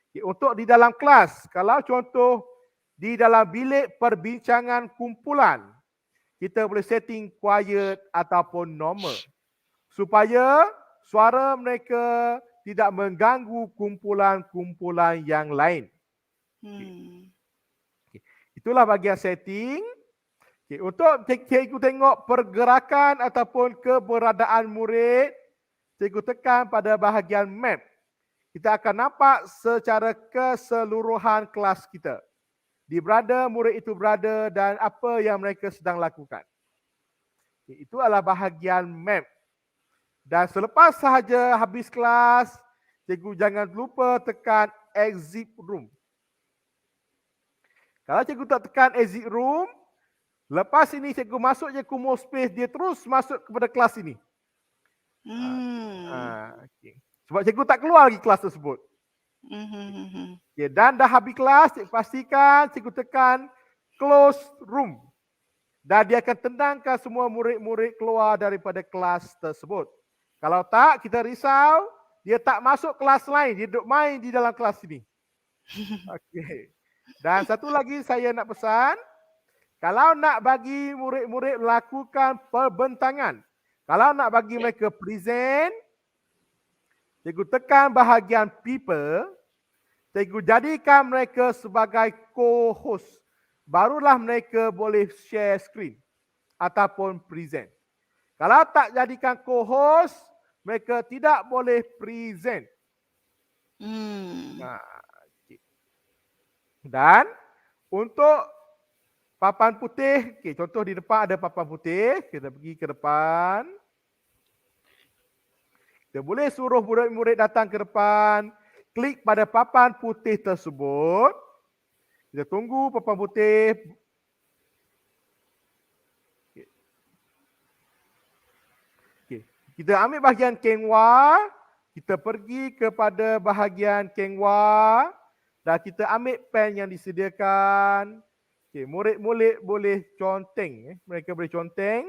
Okay, untuk di dalam kelas, kalau contoh di dalam bilik perbincangan kumpulan, kita boleh setting quiet ataupun normal. Supaya suara mereka tidak mengganggu kumpulan-kumpulan yang lain. Okay. Itulah bahagian setting. Okay. Untuk cikgu tengok pergerakan ataupun keberadaan murid, cikgu tekan pada bahagian map. Kita akan nampak secara keseluruhan kelas kita. Di berada, murid itu berada dan apa yang mereka sedang lakukan. Okay. Itu adalah bahagian map. Dan selepas sahaja habis kelas, cikgu jangan lupa tekan exit room. Kalau cikgu tak tekan exit room, lepas ini cikgu masuk je Kumo Space, dia terus masuk kepada kelas ini. Okay. Sebab cikgu tak keluar lagi kelas tersebut. Okay. Dan dah habis kelas, cikgu pastikan cikgu tekan close room. Dan dia akan tenangkan semua murid-murid keluar daripada kelas tersebut. Kalau tak, kita risau, dia tak masuk kelas lain, dia duduk main di dalam kelas ini. Okay. Dan satu lagi saya nak pesan, kalau nak bagi murid-murid melakukan perbentangan, kalau nak bagi mereka present, cikgu tekan bahagian people, cikgu jadikan mereka sebagai co-host. Barulah mereka boleh share screen ataupun present. Kalau tak jadikan co-host, mereka tidak boleh present. Dan untuk papan putih, okay, contoh di depan ada papan putih, kita pergi ke depan. Kita boleh suruh murid-murid datang ke depan, klik pada papan putih tersebut. Kita tunggu papan putih. Okay. Kita ambil bahagian Kengwa, kita pergi kepada bahagian Kengwa dan kita ambil pen yang disediakan. Okay, murid-murid boleh conteng. Mereka boleh conteng.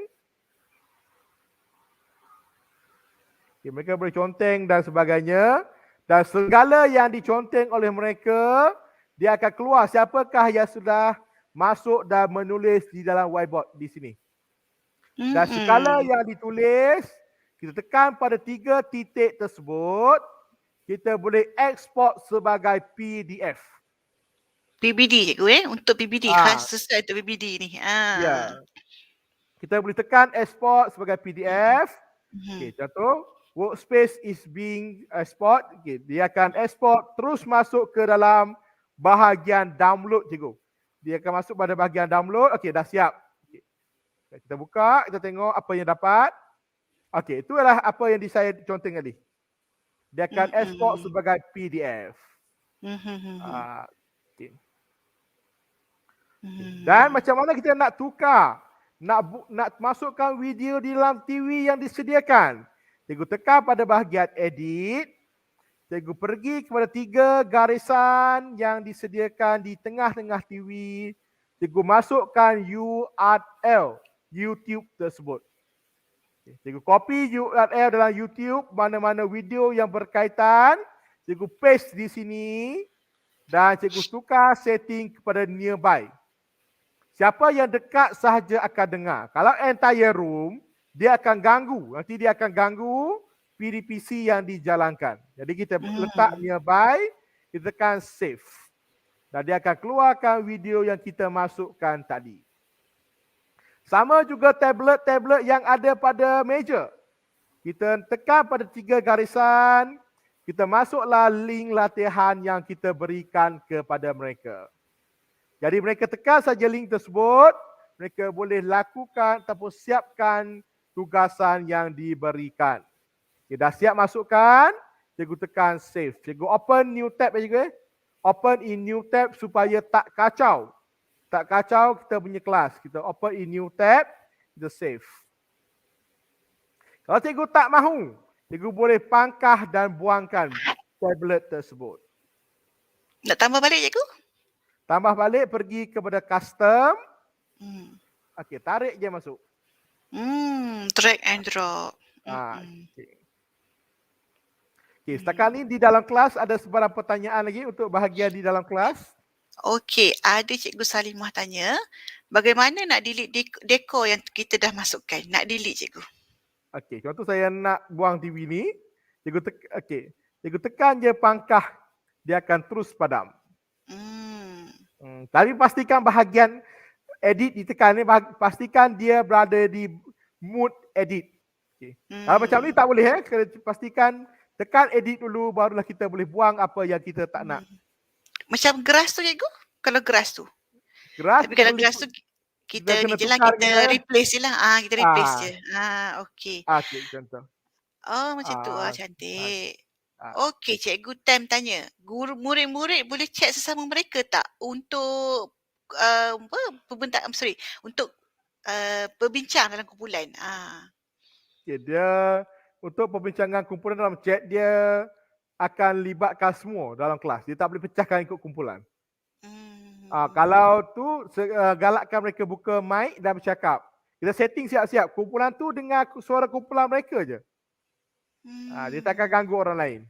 Okay, mereka boleh conteng dan sebagainya. Dan segala yang diconteng oleh mereka, dia akan keluar siapakah yang sudah masuk dan menulis di dalam whiteboard di sini. Dan segala yang ditulis, kita tekan pada 3 titik tersebut, kita boleh export sebagai PDF. PBD cikgu untuk PBD, khas sesuai untuk PBD ni. Ya. Kita boleh tekan export sebagai PDF. Okay, contoh, workspace is being export. Okay, dia akan export terus masuk ke dalam bahagian download cikgu. Dia akan masuk pada bahagian download. Okey, dah siap. Okay. Kita buka, kita tengok apa yang dapat. Okey, itu adalah apa yang saya conteng tadi. Dia akan export Mm-mm. sebagai PDF. Mhm. Okay. Dan Mhm. macam mana kita nak tukar, nak masukkan video di dalam TV yang disediakan. Cikgu tekan pada bahagian edit. Cikgu pergi kepada 3 garisan yang disediakan di tengah-tengah TV. Cikgu masukkan URL YouTube tersebut. Cikgu copy URL dalam YouTube, mana-mana video yang berkaitan. Cikgu paste di sini. Dan cikgu tukar setting kepada nearby. Siapa yang dekat sahaja akan dengar. Kalau entire room, dia akan ganggu. Nanti dia akan ganggu PDPC yang dijalankan. Jadi kita letak Hmm. nearby, kita tekan save. Dan dia akan keluarkan video yang kita masukkan tadi. Sama juga tablet-tablet yang ada pada meja. Kita tekan pada 3 garisan, kita masuklah link latihan yang kita berikan kepada mereka. Jadi mereka tekan saja link tersebut, mereka boleh lakukan ataupun siapkan tugasan yang diberikan. Okay, dah siap masukkan, cikgu tekan save. Cikgu open new tab cikgu. Open in new tab supaya tak kacau. Tak kacau kita punya kelas. Kita open in new tab, kita save. Kalau cikgu tak mahu, cikgu boleh pangkah dan buangkan tablet tersebut. Nak tambah balik cikgu? Tambah balik pergi kepada custom. Hmm. Okey, tarik je masuk. Drag and drop. Okay. Okay, setakat ni di dalam kelas ada sebarang pertanyaan lagi untuk bahagian di dalam kelas? Okey, ada Cikgu Salimah tanya, bagaimana nak delete dekor yang kita dah masukkan? Nak delete Cikgu? Okey, contoh saya nak buang TV ni, cikgu tekan je pangkah, dia akan terus padam. Tapi pastikan bahagian edit ditekan ni, pastikan dia berada di mood edit. Okay. Kalau macam ni tak boleh kena pastikan tekan edit dulu barulah kita boleh buang apa yang kita tak nak. Macam geras tu Cikgu? Kalau geras tu. Geras Tapi kalau boleh, geras tu kita ni kena je lah, tukar kita replace je lah. Kita replace je. Okey. Okey, contoh. Oh macam tu. Cantik. Ah. Okey, Cikgu Tam tanya, murid-murid boleh chat sesama mereka tak untuk untuk berbincang dalam kumpulan? Okay, dia untuk perbincangan kumpulan dalam chat, dia akan libatkan semua dalam kelas. Dia tak boleh pecahkan ikut kumpulan. Kalau tu, galakkan mereka buka mic dan bercakap. Kita setting siap-siap. Kumpulan tu dengar suara kumpulan mereka je. Dia tak akan ganggu orang lain.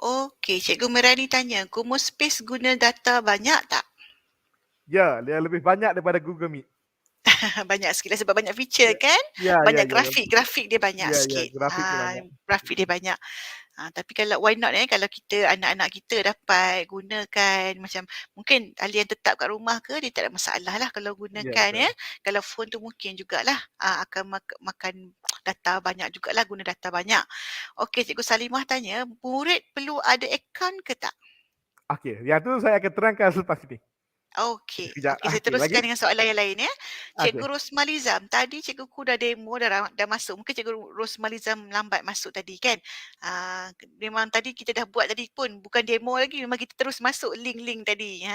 Okey, Cikgu Merani tanya, Kumu Space guna data banyak tak? Ya, dia lebih banyak daripada Google Meet. Banyak sikit lah sebab banyak feature kan? Ya, Banyak grafik dia banyak sikit. grafik dia banyak. Grafik dia banyak. Tapi kalau why not kalau kita anak-anak kita dapat gunakan macam mungkin ahli yang tetap kat rumah ke dia tak ada masalah lah kalau gunakan Kalau phone tu mungkin jugalah akan makan data banyak jugalah, guna data banyak. Okey, Cikgu Salimah tanya, murid perlu ada akaun ke tak? Okey, yang tu saya akan terangkan selepas ini. Okey, Sekejap. saya teruskan lagi? dengan soalan yang lain Cikgu Rosmalizam, tadi cikgu ku dah demo dah masuk. Mungkin Cikgu Rosmalizam lambat masuk tadi kan. Memang tadi kita dah buat tadi pun bukan demo lagi, memang kita terus masuk link-link tadi.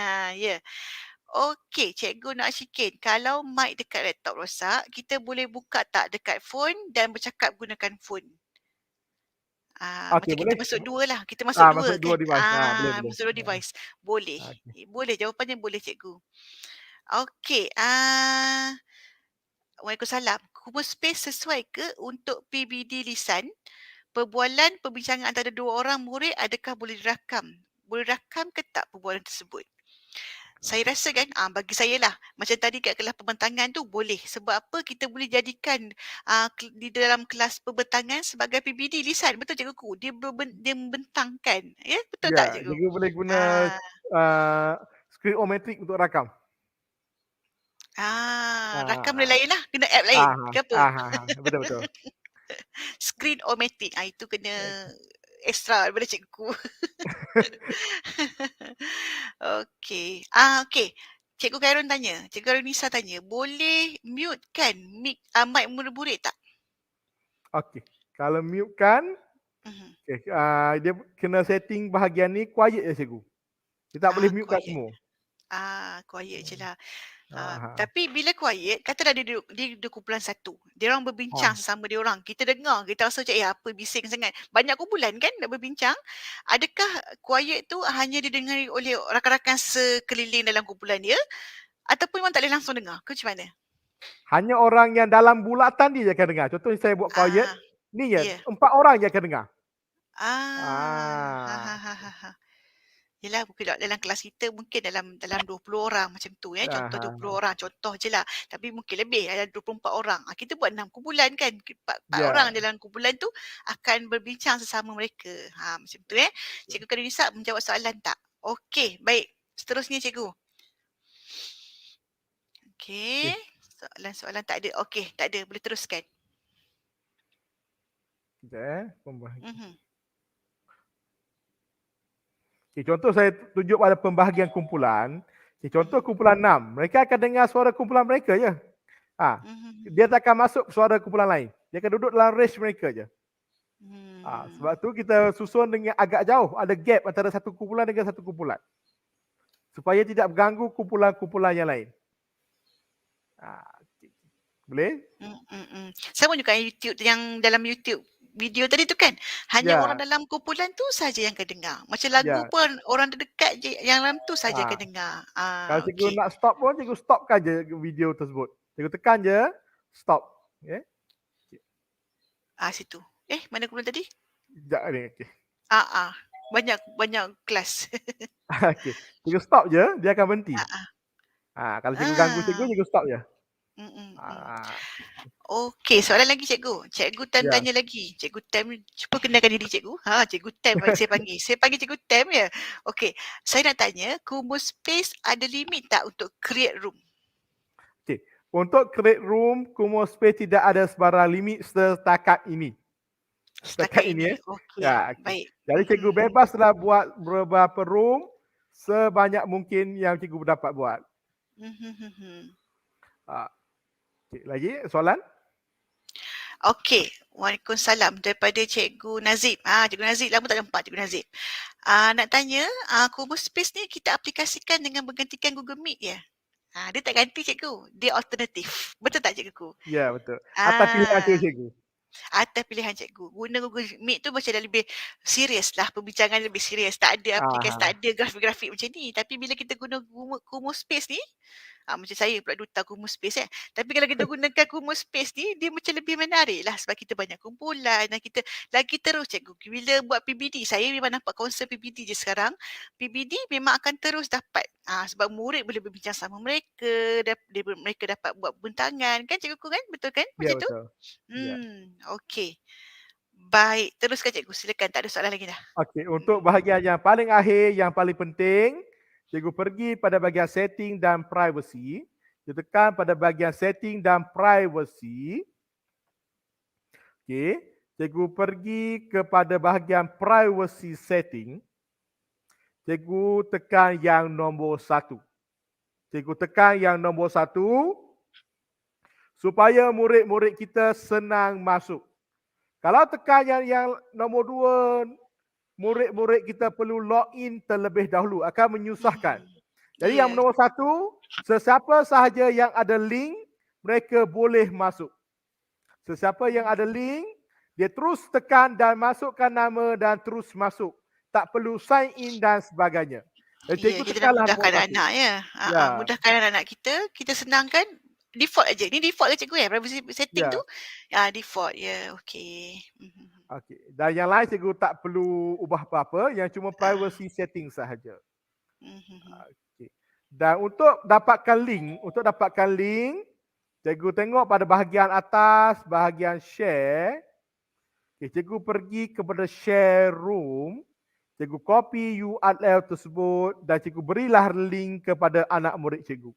Okey, Cikgu nak syikin, kalau mic dekat laptop rosak, kita boleh buka tak dekat phone dan bercakap gunakan phone? Macam boleh. kita masuk dua lah. Kita masuk dua masuk dua kan. device. Boleh. Masuk dua device. Boleh. Boleh. Jawapannya boleh Cikgu. Okey. Waalaikumsalam. Kubur Space sesuai ke untuk PBD lisan? Perbualan perbincangan antara dua orang murid adakah boleh direkam? Boleh rakam ke tak perbualan tersebut? Saya rasa kan bagi saya lah macam tadi kat kelas pembentangan tu boleh. Sebab apa kita boleh jadikan di dalam kelas pembentangan sebagai PBD lisan. Betul cikgu? Dia membentangkan. Ya, betul tak cikgu? Cikgu boleh guna screen-o-matic untuk rakam. Rakam lain lah. Kena app lain. Ke apa? Betul. Screen-o-matic. Itu kena extra daripada cikgu. Okey. Okey. Cikgu Khairun tanya, Cikgu Khairun Nisa tanya, boleh mute kan mic murid-murid tak? Okey. Kalau mute kan, Mhm. dia kena setting bahagian ni quiet je cikgu. Dia tak boleh mute kat Quiet. semua. Quiet je lah. Ha. Tapi bila quiet, katalah dia duduk kumpulan satu. Dia orang berbincang Ha. sesama dia orang. Kita dengar, kita rasa macam apa bising sangat. Banyak kumpulan kan nak berbincang. Adakah quiet tu hanya didengari oleh rakan-rakan sekeliling dalam kumpulan dia ataupun memang tak boleh langsung dengar? Ke macam mana? Hanya orang yang dalam bulatan dia je akan dengar. Contohnya saya buat quiet, Ah, ni je, ya. 4 orang je akan dengar. Ha, ha, Ah. ha, ha, ha. Yelah, mungkin dalam kelas kita mungkin dalam 20 orang macam tu ya. Contoh 20 orang, contoh je lah. Tapi mungkin lebih, ada 24 orang. Kita buat 6 kumpulan kan. 4 orang Ya. dalam kumpulan tu akan berbincang sesama mereka. Macam tu ya. Cikgu Karinisa menjawab soalan tak? Okey, baik. Seterusnya cikgu. Okey. Soalan-soalan tak ada. Okey, tak ada. Boleh teruskan. Sekejap pembahagian. Mhm. Contoh saya tunjuk pada pembahagian kumpulan. Contoh Mhm. kumpulan 6. Mereka akan dengar suara kumpulan mereka je. Mhm. Dia tak akan masuk suara kumpulan lain. Dia akan duduk dalam range mereka je. Sebab tu kita susun dengan agak jauh. Ada gap antara satu kumpulan dengan satu kumpulan. Supaya tidak mengganggu kumpulan-kumpulan yang lain. Boleh? Sama juga YouTube yang dalam YouTube video tadi tu kan. Hanya orang Ya. dalam kumpulan tu saja yang akan dengar. Macam lagu Ya. pun orang terdekat je yang dalam tu saja akan Ah. dengar. Kalau cikgu Okey. nak stop pun, cikgu stopkan je video tersebut. Cikgu tekan je, stop. Okay. Situ. Mana kumpulan tadi? Sekejap ni. Okay. Banyak kelas. Okay. Cikgu stop je, dia akan berhenti. Kalau cikgu ganggu cikgu, cikgu stop je. Okey, soalan lagi cikgu. Cikgu Tam Ya. tanya lagi. Cikgu Tam, cuba kenalkan diri cikgu. Cikgu Tam saya panggil. Saya panggil cikgu Tam ya. Okey, saya nak tanya, Kumus Space ada limit tak untuk create room? Okay. Untuk create room, Kumu Space tidak ada sebarang limit setakat ini. Setakat ini. Okey, Ya, okay. baik. Jadi cikgu bebaslah buat beberapa room sebanyak mungkin yang cikgu dapat buat. Okay. Lagi soalan? Okey, Waalaikumsalam daripada Cikgu Nazib. Cikgu Nazib, lama tak nampak Cikgu Nazib. Nak tanya, Kumus Space ni kita aplikasikan dengan menggantikan Google Meet ya? Dia tak ganti cikgu, dia alternatif. Betul tak cikgu? Ya, betul. Atas pilihan cikgu. Atas pilihan cikgu. Guna Google Meet tu macam dah lebih serius lah. Perbincangan lebih serius. Tak ada aplikasi, tak ada grafik-grafik macam ni. Tapi bila kita guna Kumus Space ni, macam saya pula duta Kumus Space kan. Tapi kalau kita gunakan Kumus Space ni, dia macam lebih menarik lah. Sebab kita banyak kumpulan dan kita lagi terus cikgu. Bila buat PBD, saya memang nampak konsep PBD je sekarang. PBD memang akan terus dapat. Sebab murid boleh berbincang sama mereka. Mereka dapat buat bentangan. Kan cikgu kan? Betul kan? Macam Ya, tu? betul. Ya. Okey. Baik, teruskan cikgu. Silakan, tak ada soalan lagi dah. Okey, untuk bahagian yang paling akhir, yang paling penting, cikgu pergi pada bahagian setting dan privacy. Kita tekan pada bahagian setting dan privacy. Okey, cikgu pergi kepada bahagian privacy setting. Cikgu tekan yang nombor 1. Cikgu tekan yang nombor 1 supaya murid-murid kita senang masuk. Kalau tekan yang nombor 2, murid-murid kita perlu login terlebih dahulu, akan menyusahkan. Jadi yang nombor 1, sesiapa sahaja yang ada link, mereka boleh masuk. Sesiapa yang ada link, dia terus tekan dan masukkan nama dan terus masuk. Tak perlu sign in dan sebagainya. Kita nak mudahkan anak ya. Mudahkan anak-anak kita senangkan. Default aja. Ni default ke cikgu ya? Privacy setting tu? Default ya. Okey. Okey. Dan yang lain cikgu tak perlu ubah apa-apa, yang cuma privacy setting sahaja. Okey. Dan untuk dapatkan link, cikgu tengok pada bahagian atas, bahagian share. Okay, cikgu pergi kepada share room. Cikgu copy URL tersebut dan cikgu berilah link kepada anak murid cikgu.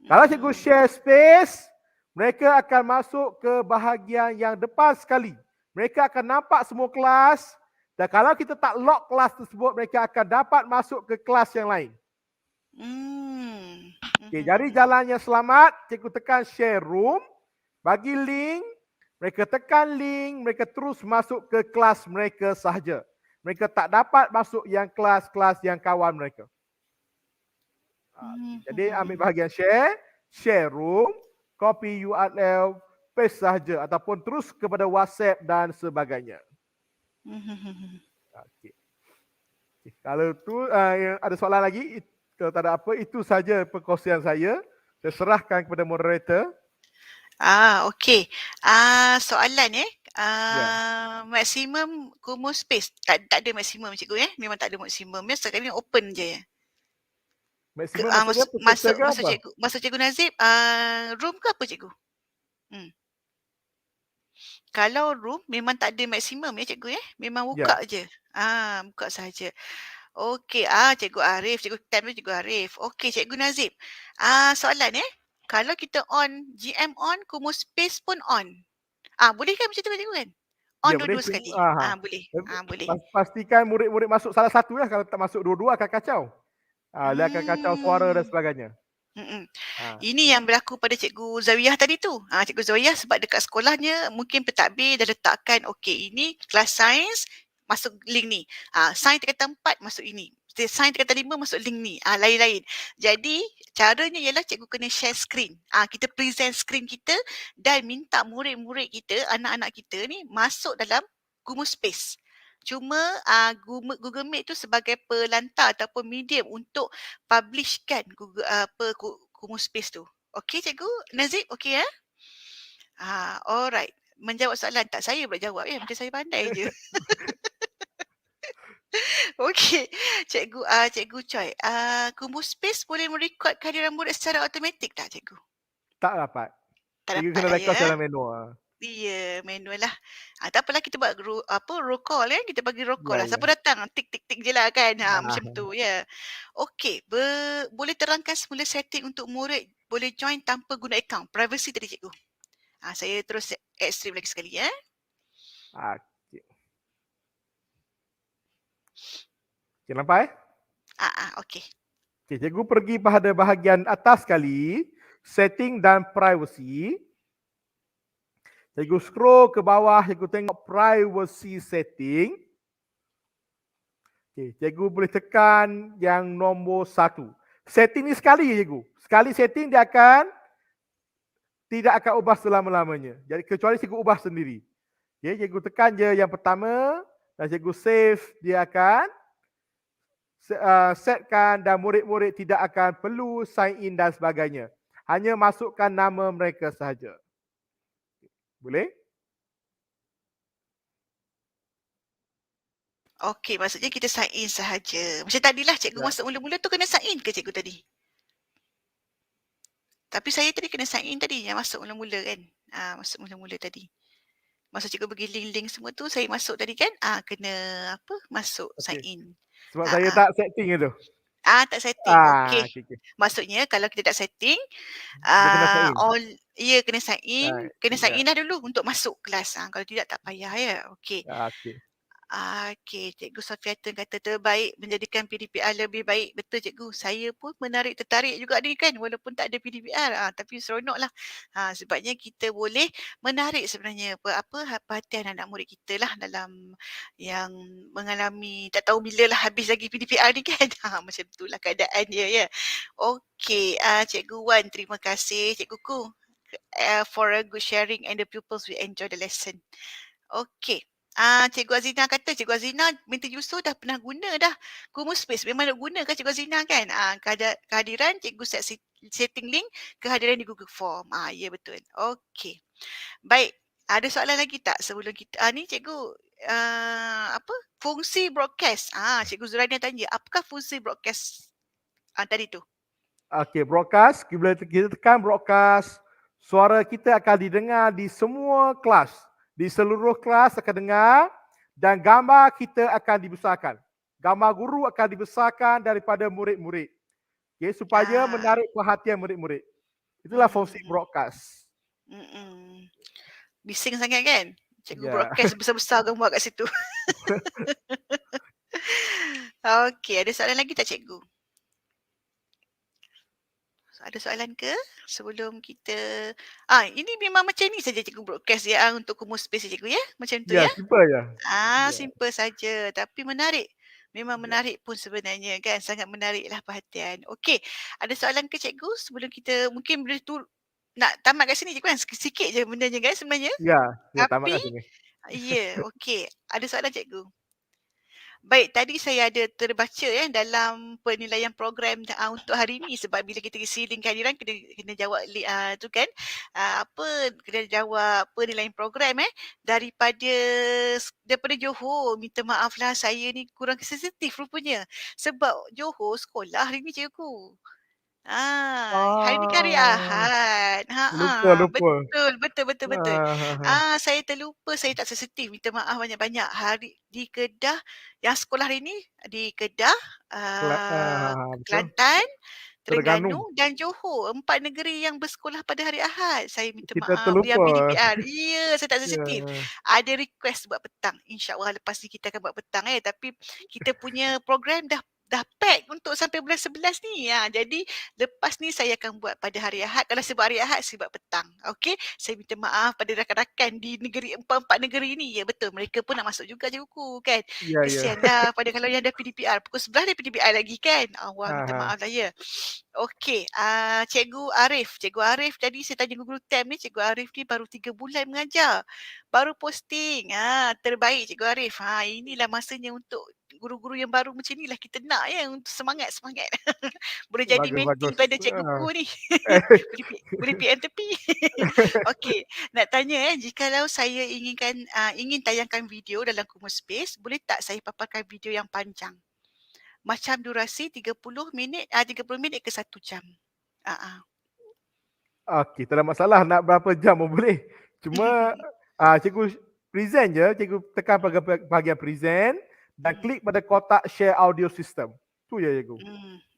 Kalau cikgu share space, mereka akan masuk ke bahagian yang depan sekali. Mereka akan nampak semua kelas dan kalau kita tak lock kelas tersebut, mereka akan dapat masuk ke kelas yang lain. Okay, jadi jalan yang selamat, cikgu tekan share room, bagi link, Mereka tekan link, mereka terus masuk ke kelas mereka sahaja. Mereka tak dapat masuk yang kelas-kelas yang kawan mereka. Jadi ambil bahagian share room, copy URL, paste sahaja ataupun terus kepada WhatsApp dan sebagainya. Okay. Kalau tu ada soalan lagi, kalau tak ada apa, itu saja perkongsian saya. Saya serahkan kepada moderator. Okey. Soalan maksimum Kumu space. Tak ada maksimum cikgu Memang tak ada maksimum. Sekarang ni open je ya. Maksimum maksudnya Masuk ke apa? cikgu Nazib, room ke apa cikgu? Kalau room memang tak ada maksimum ya cikgu Memang buka je. Buka saja. Okey, cikgu Arif, cikgu Arif. Okey, cikgu Nazib. Soalan kalau kita on GM on, Kumu space pun on. Boleh kan macam tu cikgu kan? On dua-dua sekali. Boleh. Boleh. Pastikan murid-murid masuk salah satu ya. Kalau tak masuk dua-dua akan kacau. Dia akan kacau suara dan sebagainya. Ini yang berlaku pada Cikgu Zawiyah tadi tu. Cikgu Zawiyah sebab dekat sekolahnya mungkin pentadbir dah letakkan okey ini kelas sains masuk link ni. Sains tingkatan 4 masuk ini. Sains tingkatan 5 masuk link ni. Lain-lain. Jadi caranya ialah cikgu kena share screen. Kita present screen kita dan minta murid-murid kita, anak-anak kita ni masuk dalam Kumu Space. Cuma Google Meet tu sebagai pelantar ataupun medium untuk publishkan Kumu Space tu. Okey cikgu Nazib, okey ya? Alright. Menjawab soalan tak? Saya pula jawab macam saya pandai je. Okey. Cikgu Choi, Kumu Space boleh merekod kehadiran murid secara automatik tak cikgu? Tak dapat. Tak Cikgu dapat kena lah rekod secara manual. Ya, manual lah. Tak apalah kita buat roll call kita bagi roll call lah. Siapa datang tik tik tik je lah kan. Macam tu ya. Okey, boleh terangkan semula setting untuk murid boleh join tanpa guna akaun. Privacy tadi cikgu. Saya terus ekstrim lagi sekali ya. Okey. Okey, nampak okey. Okey, cikgu pergi pada bahagian atas sekali, setting dan privacy. Cikgu scroll ke bawah, cikgu tengok privacy setting. Okay, cikgu boleh tekan yang nombor 1. Setting ni sekali cikgu. Sekali setting dia tidak akan ubah selama-lamanya. Jadi kecuali cikgu ubah sendiri. Okay, cikgu tekan je yang pertama dan cikgu save, dia akan setkan dan murid-murid tidak akan perlu sign in dan sebagainya. Hanya masukkan nama mereka sahaja. Boleh? Okey, maksudnya kita sign in sahaja. Macam tadilah cikgu masuk mula-mula tu kena sign in ke cikgu tadi? Tapi saya tadi kena sign in tadi yang masuk mula-mula kan. Masuk mula-mula tadi. Masa cikgu bagi link-link semua tu saya masuk tadi kan. Kena masuk sign in. Sebab saya tak setting itu. Tak setting. Okey. Maksudnya kalau kita tak setting, dia kena sign in. kena sign in. Kena sign in dah dulu untuk masuk kelas. Kalau tidak tak payah ya. Okey. Okey, Cikgu Safiatun kata terbaik menjadikan PDPR lebih baik. Betul cikgu. Saya pun tertarik juga ni kan walaupun tak ada PDPR. Tapi seronoklah. Sebabnya kita boleh menarik sebenarnya perhatian anak murid kita lah dalam yang mengalami tak tahu bila lah habis lagi PDPR ni kan. Macam itulah keadaan dia ya. Okey, Cikgu Wan, terima kasih Cikgu Ku for a good sharing and the pupils will enjoy the lesson. Okey. Cikgu Azina kata, Cikgu Azina minta Yusof dah pernah guna dah Kumu Space. Memang nak guna kan Cikgu Azina kan? Kehadiran Cikgu setting link kehadiran di Google Form. Ya betul. Okey. Baik. Ada soalan lagi tak sebelum kita? Ni Cikgu, fungsi broadcast. Cikgu Zuraida tanya, apakah fungsi broadcast tadi tu? Okey, broadcast. Bila kita tekan broadcast, suara kita akan didengar di semua kelas. Di seluruh kelas akan dengar dan gambar kita akan dibesarkan. Gambar guru akan dibesarkan daripada murid-murid. Okay, supaya menarik perhatian murid-murid. Itulah fungsi broadcast. Bising sangat kan? Cikgu broadcast besar-besar gambar kat situ. Okey, ada soalan lagi tak cikgu? Ada soalan ke? Sebelum kita ini memang macam ni saja cikgu broadcast ya untuk Kumus Space ya cikgu ya? Macam tu Ya, ya? simple je. Ya, Simple saja tapi menarik. Memang ya. menarik pun sebenarnya kan, sangat menariklah perhatian. Okey, ada soalan ke cikgu sebelum kita mungkin boleh nak tamat kat sini cikgu kan? Sikit je bendanya kan sebenarnya. Ya, kita tamat Tapi kat sini. ya, okey. Ada soalan cikgu? Baik, tadi saya ada terbaca dalam penilaian program untuk hari ini sebab bila kita isi link kehadiran kena jawab tu kan kena jawab penilaian program daripada Johor. Minta maaf lah saya ni kurang sensitif rupanya sebab Johor sekolah hari ni cikgu. Hari ni kan hari Ah, Ahad. lupa. Betul, betul, betul, betul. Ah, ah, ah. Saya terlupa, saya tak sensitif. Minta maaf banyak-banyak. Hari di Kedah, yang sekolah hari ni di Kedah, Betul. Kelantan, Terengganu. Terengganu dan Johor. 4 negeri yang bersekolah pada hari Ahad. Saya minta Kita maaf yang terlupa. PDPR. Ya, saya tak sensitif. Ya. Ada request buat petang. InsyaAllah lepas ni kita akan buat petang tapi kita punya program dah pack untuk sampai bulan 11 ni. Jadi lepas ni saya akan buat pada hari Ahad. Kalau saya buat hari Ahad, saya buat petang. Okey? Saya minta maaf pada rakan-rakan di negeri empat-empat negeri ni. Ya betul, mereka pun nak masuk juga cikgu kan. Ya, ya. Kesianlah pada kalau yang ada PDPR. Pukul 11 ada PDPR lagi kan. Allah minta Ah, maaf lah ya. Okey, Cikgu Arif. Cikgu Arif tadi saya tanya Google Time ni, Cikgu Arif ni baru 3 bulan mengajar. Baru posting. Terbaik Cikgu Arif. Inilah masanya untuk guru-guru yang baru macam inilah kita nak untuk semangat-semangat. Boleh jadi bagus, menti bagus. pada cikguku ni. Boleh PM tepi. Okey, nak tanya jikalau saya ingin tayangkan video dalam Kumus Space, boleh tak saya paparkan video yang panjang? Macam durasi 30 minit, 30 minit ke 1 jam. Ah. Okey, tak ada masalah nak berapa jam pun boleh. Cuma cikgu present je, cikgu tekan bahagian present dan klik pada kotak share audio system. Tu je cikgu.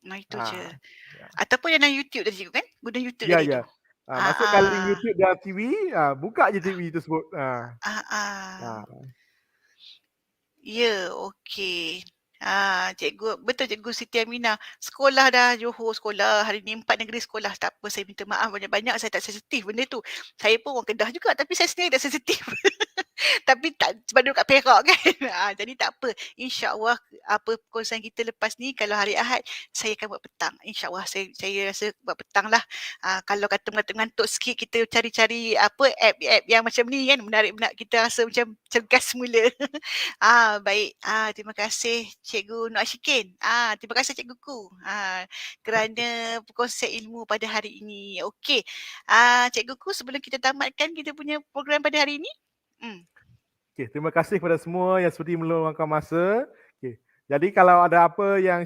Nah itu je. Ah, ya. Ataupun yang dalam YouTube tadi cikgu kan? Guna YouTube Ya, tadi tu. ya. Masukkan link YouTube dan TV, buka je TV tersebut. Ah. Ah. Ya, okey. Cikgu, betul Cikgu Siti Aminah. Sekolah dah Johor sekolah. Hari ni 4 negeri sekolah. Tak apa, saya minta maaf banyak-banyak. Saya tak sensitif benda tu. Saya pun orang Kedah juga tapi saya sendiri tak sensitif. Tapi tak sebab duduk kat Perak kan. Jadi tak apa. InsyaAllah apa perkongsian kita lepas ni kalau hari Ahad saya akan buat petang. InsyaAllah saya rasa buat petang lah. Kalau kata mengantuk sikit kita cari-cari app-app yang macam ni kan. Menarik kita rasa macam cergas semula. Baik. Terima kasih Cikgu Nur Ashikin. Terima kasih cikguku. Kerana perkongsian ilmu pada hari ini. Okey. Cikguku sebelum kita tamatkan kita punya program pada hari ini. Okay, terima kasih kepada semua yang sudi meluangkan masa. Okay. Jadi kalau ada apa yang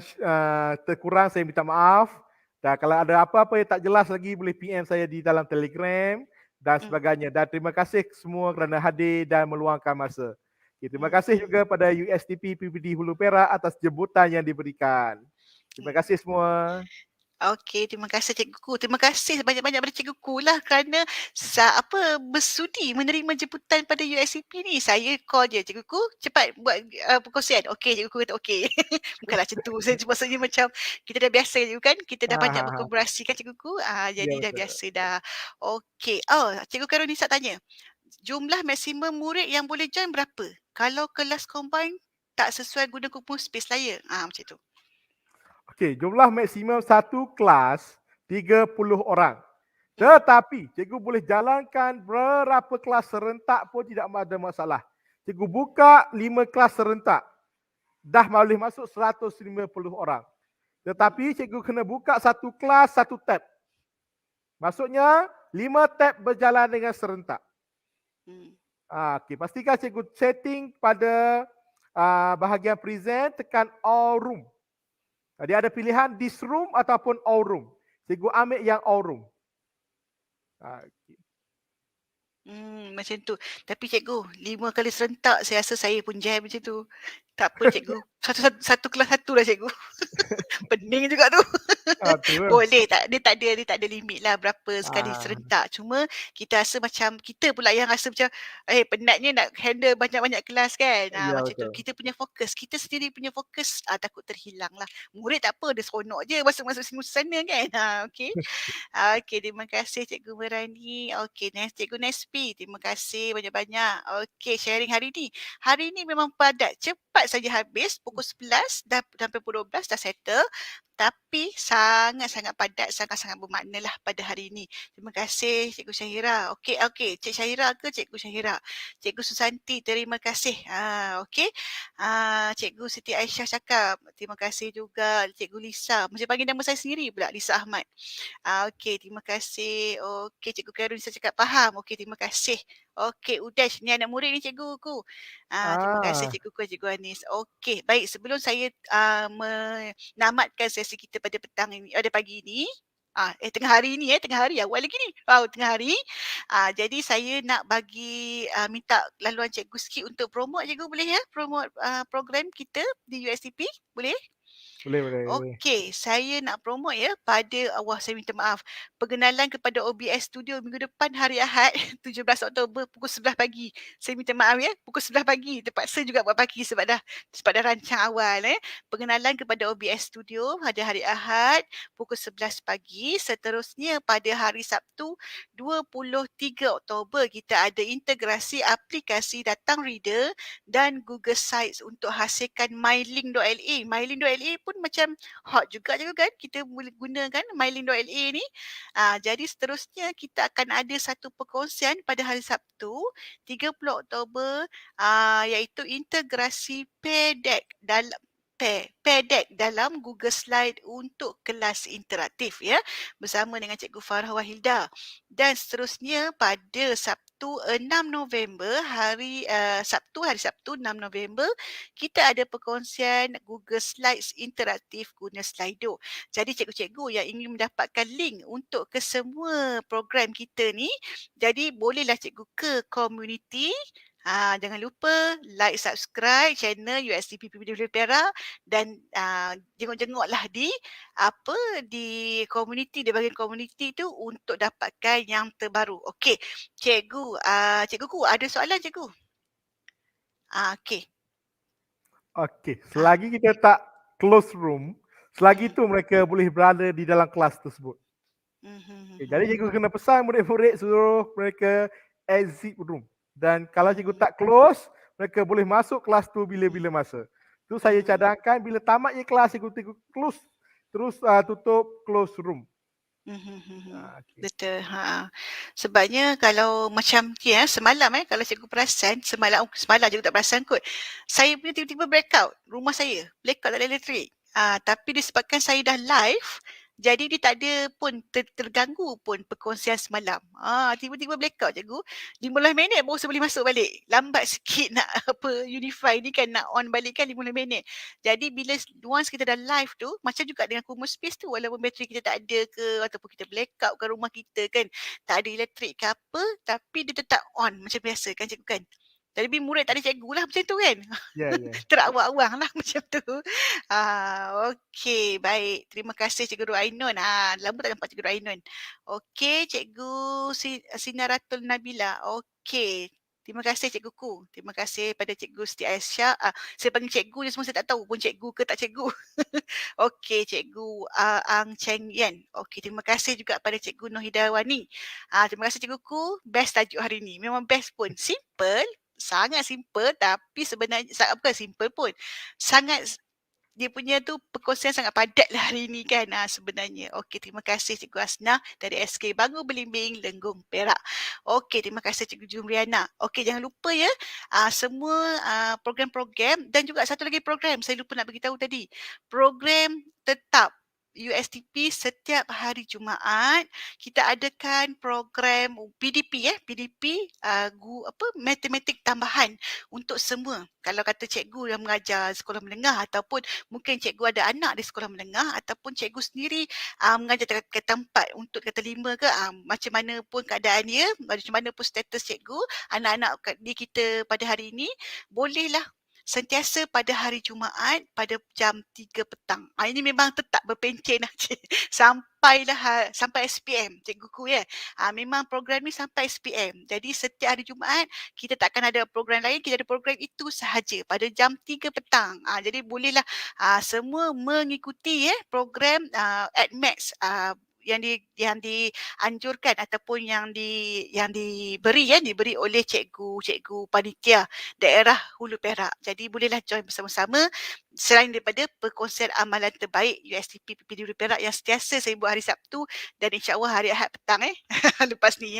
terkurang saya minta maaf. Dan kalau ada apa-apa yang tak jelas lagi boleh PM saya di dalam Telegram dan sebagainya. Dan terima kasih semua kerana hadir dan meluangkan masa. Okay, terima kasih juga pada USTP PPD Hulu Perak atas jemputan yang diberikan. Terima kasih semua. Okey, terima kasih cikguku. Terima kasih banyak-banyak pada cikguku lah kerana bersudi menerima jemputan pada USCP ni. Saya call dia, cikguku cepat buat perkongsian. Okey, cikguku kata okey. Bukanlah macam tu. Maksudnya macam kita dah biasa je kan. Kita dah banyak berkolaborasi kan cikguku. Ya, Jadi dah betul. biasa dah. Okey. Cikgu Karunisa tanya. Jumlah maksimum murid yang boleh join berapa? Kalau kelas combine tak sesuai guna kupon space layer. Macam tu. Okey, jumlah maksimum satu kelas 30 orang. Tetapi cikgu boleh jalankan berapa kelas serentak pun tidak ada masalah. Cikgu buka 5 kelas serentak. Dah boleh masuk 150 orang. Tetapi cikgu kena buka satu kelas, satu tab. Maksudnya 5 tab berjalan dengan serentak. Okey, pastikan cikgu setting pada bahagian present, tekan all room. Dia ada pilihan this room ataupun all room. Cikgu ambil yang all room. Okay. Macam tu. Tapi cikgu, 5 kali serentak saya rasa saya pun jam macam tu. Tak apa cikgu. Satu kelas satu lah cikgu. Pening juga tu. Tu lah. Boleh tak? Dia tak ada limit lah berapa sekali Ah, serentak. Cuma kita rasa macam kita pula yang rasa macam penatnya nak handle banyak-banyak kelas kan. ya Macam tu. betul. Kita punya fokus, kita sendiri punya fokus takut terhilang lah. Murid tak apa, dia seronok je masuk-masuk sini sana kan. Okey. Okey, terima kasih Cikgu Merani. Okey, next Cikgu Nespi. Terima kasih banyak-banyak. Okey, sharing hari ni. Hari ni memang padat. Cepat saja habis. Pukul 11 dah sampai pukul 12 dah settle. Tapi sangat-sangat padat, sangat-sangat bermakna lah pada hari ini. Terima kasih Cikgu Syahira. Okey. Cik Syahira ke Cikgu Syahira? Cikgu Susanti, terima kasih. Okey. Cikgu Siti Aisyah cakap, terima kasih juga. Cikgu Lisa, macam panggil nama saya sendiri pula, Lisa Ahmad. Okey, terima kasih. Okey, Cikgu Karun saya cakap faham. Okey, terima kasih. Okey, Udesh, ni anak murid ni cikguku. Terima kasih Ah, cikguku, Cikgu Anis. Okey, baik sebelum saya menamatkan sesi kita pada petang ini, pada pagi ini, tengah hari awal lagi ni. Tengah hari. Jadi saya nak bagi minta laluan cikgu sikit untuk promote cikgu boleh ya? Promote program kita di USTP, boleh? boleh. Okey, saya nak promote ya pada saya minta maaf. Perkenalan kepada OBS Studio minggu depan hari Ahad 17 Oktober pukul 11 pagi. Saya minta maaf ya, pukul 11 pagi. Terpaksa juga buat pagi sebab dah rancang awal Perkenalan kepada OBS Studio pada hari Ahad pukul 11 pagi. Seterusnya pada hari Sabtu 23 Oktober kita ada integrasi aplikasi Datang Reader dan Google Sites untuk hasilkan mylink.la. Mylink.la pun macam hot juga kan, kita boleh gunakan mylink.la ni. Jadi seterusnya kita akan ada satu perkongsian pada hari Sabtu 30 Oktober iaitu integrasi Pear Deck dalam Google Slide untuk kelas interaktif ya bersama dengan Cikgu Farah Wahilda. Dan seterusnya pada Sabtu 6 November hari Sabtu 6 November kita ada perkongsian Google Slides interaktif guna Slido. Jadi cikgu-cikgu yang ingin mendapatkan link untuk kesemua program kita ni, jadi bolehlah cikgu ke community. Jangan lupa like, subscribe channel USTP PPD Perak dan jenguk-jenguklah di community, di bahagian community tu untuk dapatkan yang terbaru. Okey, cikgu, cikguku ada soalan cikgu? Okey. Okey, Ah, selagi kita tak close room, selagi mhm, itu mereka boleh berada di dalam kelas tersebut. Okay, jadi mhm, cikgu kena pesan murid-murid suruh mereka exit room. Dan kalau cikgu mhm, tak close, mereka boleh masuk kelas tu bila-bila mhm, masa. Tu saya mhm, cadangkan bila tamatnya kelas cikgu close, terus tutup close room. mhm. Okay. Betul. Sebabnya kalau macam semalam kalau cikgu perasan, semalam cikgu tak perasan kot. Saya punya tiba-tiba blackout rumah saya. Blackout tak ada elektrik. Tapi disebabkan saya dah live, jadi dia tak ada pun terganggu pun perkongsian semalam. Tiba-tiba blackout cikgu. 15 minit baru saya boleh masuk balik. Lambat sikit nak unify ni kan, nak on balik kan 15 minit. Jadi bila once kita dah live tu, macam juga dengan Kumu Space tu, walaupun bateri kita tak ada ke ataupun kita blackout ke rumah kita kan, tak ada elektrik ke apa, tapi dia tetap on macam biasa kan cikgu kan. Jadi murid tak ada cikgu lah macam tu kan. Ya, ya. Terawang-awang lah macam tu. Okey, baik. Terima kasih Cikgu Ruainun. Lama tak nampak Cikgu Ruainun. Okey, Cikgu Sinaratul Nabila. Okey. Terima kasih cikguku. Terima kasih pada Cikgu Siti Aisyah. Saya panggil cikgu je semua saya tak tahu pun cikgu ke tak cikgu. Okey, Cikgu Ang Cheng Yen. Okey, terima kasih juga pada Cikgu Noh Hidayawani. Terima kasih cikguku. Best tajuk hari ni. Memang best pun. Simple, sangat simple tapi sebenarnya bukan simple pun. Sangat dia punya tu perkongsian sangat padat lah hari ni kan sebenarnya. Okey, terima kasih Cikgu Asnah dari SK Bangun Belimbing, Lenggong, Perak. Okey, terima kasih Cikgu Jumriana. Okey, jangan lupa ya semua program-program dan juga satu lagi program saya lupa nak beritahu tadi. Program tetap USTP setiap hari Jumaat kita adakan program PDP PDP matematik tambahan untuk semua. Kalau kata cikgu yang mengajar sekolah menengah ataupun mungkin cikgu ada anak di sekolah menengah ataupun cikgu sendiri mengajar ke tempat untuk kata lima ke macam mana pun keadaan dia, macam mana pun status cikgu, anak-anak di kita pada hari ini, bolehlah sentiasa pada hari Jumaat pada jam 3 petang. Ini memang tetap berpencen lah cik. Sampai SPM cikguku ya. Memang program ni sampai SPM. Jadi setiap hari Jumaat kita takkan ada program lain, kita ada program itu sahaja pada jam 3 petang. Jadi bolehlah semua mengikuti program AdMax yang dianjurkan ataupun diberi oleh cikgu panitia daerah Hulu Perak. Jadi bolehlah join bersama-sama selain daripada perkongsian amalan terbaik USTP PPD Hulu Perak yang sentiasa saya buat hari Sabtu dan insya-Allah hari Ahad petang lepas ni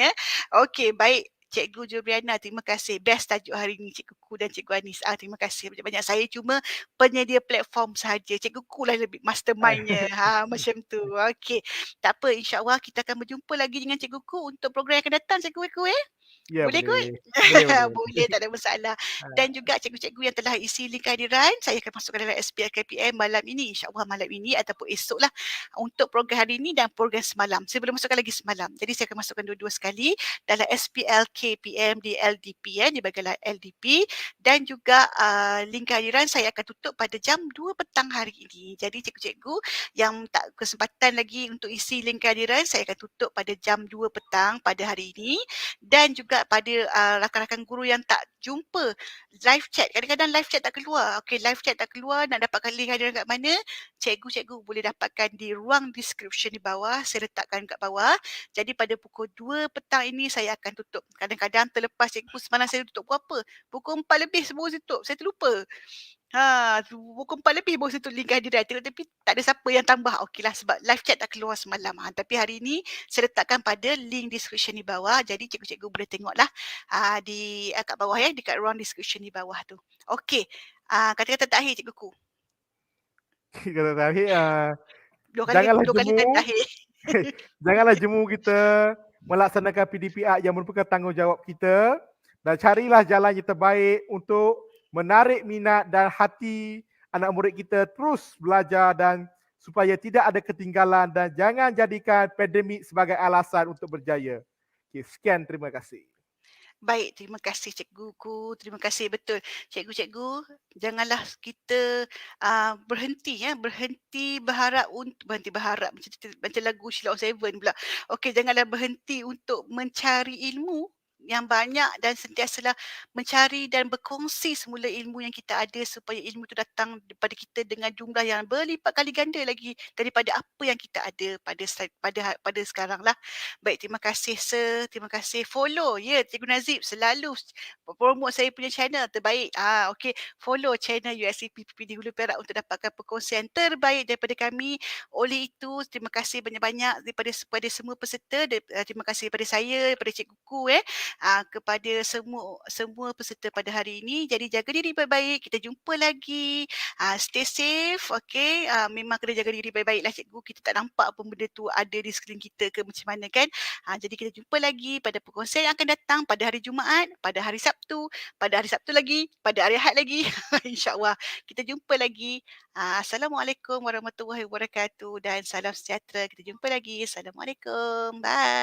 Okey, baik. Cikgu Juliana, terima kasih. Best tajuk hari ini Cikguku dan Cikgu Anis. Terima kasih banyak-banyak. Saya cuma penyedia platform sahaja. Cikguku lah lebih mastermindnya. Macam tu. Okey. Tak apa, insya-Allah kita akan berjumpa lagi dengan cikguku untuk program yang akan datang cikgu-cikgu Ya, Boleh kot? boleh. Boleh. Boleh, tak ada masalah. Ah, Dan juga cikgu-cikgu yang telah isi link kehadiran, saya akan masukkan dalam SPL KPM malam ini. InsyaAllah malam ini ataupun esok lah untuk program hari ini dan program semalam. Saya belum masukkan lagi semalam. Jadi saya akan masukkan dua-dua sekali dalam SPL KPM di LDP di bagian LDP. Dan juga link kehadiran saya akan tutup pada jam 2 petang hari ini. Jadi cikgu-cikgu yang tak kesempatan lagi untuk isi link kehadiran, saya akan tutup pada jam 2 petang pada hari ini. Dan juga pada rakan-rakan guru yang tak jumpa live chat. Kadang-kadang live chat tak keluar. Okey, live chat tak keluar, nak dapatkan link kehadiran kat mana? Cikgu-cikgu boleh dapatkan di ruang description di bawah. Saya letakkan kat bawah. Jadi pada pukul 2 petang ini saya akan tutup. Kadang-kadang terlepas cikgu semalam saya tutup pukul apa? Pukul 4 lebih baru saya tutup. Saya terlupa. Pukul 4 lebih baru saya tulis link kehadiran. Tapi tak ada siapa yang tambah. Okeylah sebab live chat tak keluar semalam. Tapi hari ni saya letakkan pada link description di bawah. Jadi cikgu-cikgu boleh tengoklah kat bawah dekat ruang description di bawah tu. Okey. Kata-kata terakhir cikguku. kata terakhir, Dua janganlah kali jemu. tadi terakhir. Janganlah jemu kita melaksanakan PDPR yang merupakan tanggungjawab kita dan carilah jalan yang terbaik untuk menarik minat dan hati anak murid kita terus belajar dan supaya tidak ada ketinggalan dan jangan jadikan pandemik sebagai alasan untuk berjaya. Okay, sekian, terima kasih. Baik, terima kasih cikguku. Terima kasih betul. Cikgu-cikgu, janganlah kita berhenti berharap macam lagu Sheila on Seven pula. Okey, janganlah berhenti untuk mencari ilmu yang banyak dan sentiasalah mencari dan berkongsi semula ilmu yang kita ada supaya ilmu itu datang daripada kita dengan jumlah yang berlipat kali ganda lagi daripada apa yang kita ada pada sekarang lah. Baik, terima kasih sir. Terima kasih. Follow Cikgu Nazib selalu promote saya punya channel terbaik. Okey, follow channel USCP PPD Hulu Perak untuk dapatkan perkongsian terbaik daripada kami. Oleh itu, terima kasih banyak-banyak kepada semua peserta. Terima kasih daripada saya, daripada cikguku kepada semua peserta pada hari ini. Jadi jaga diri baik-baik. Kita jumpa lagi. Stay safe. Okey, memang kena jaga diri baik-baiklah cikgu. Kita tak nampak pun benda tu ada di sekeliling kita ke macam mana kan. Jadi kita jumpa lagi pada perkongsian yang akan datang pada hari Jumaat, pada hari Sabtu, pada hari Sabtu lagi, pada hari Ahad lagi. InsyaAllah. Kita jumpa lagi. Assalamualaikum warahmatullahi wabarakatuh dan salam sejahtera. Kita jumpa lagi. Assalamualaikum. Bye.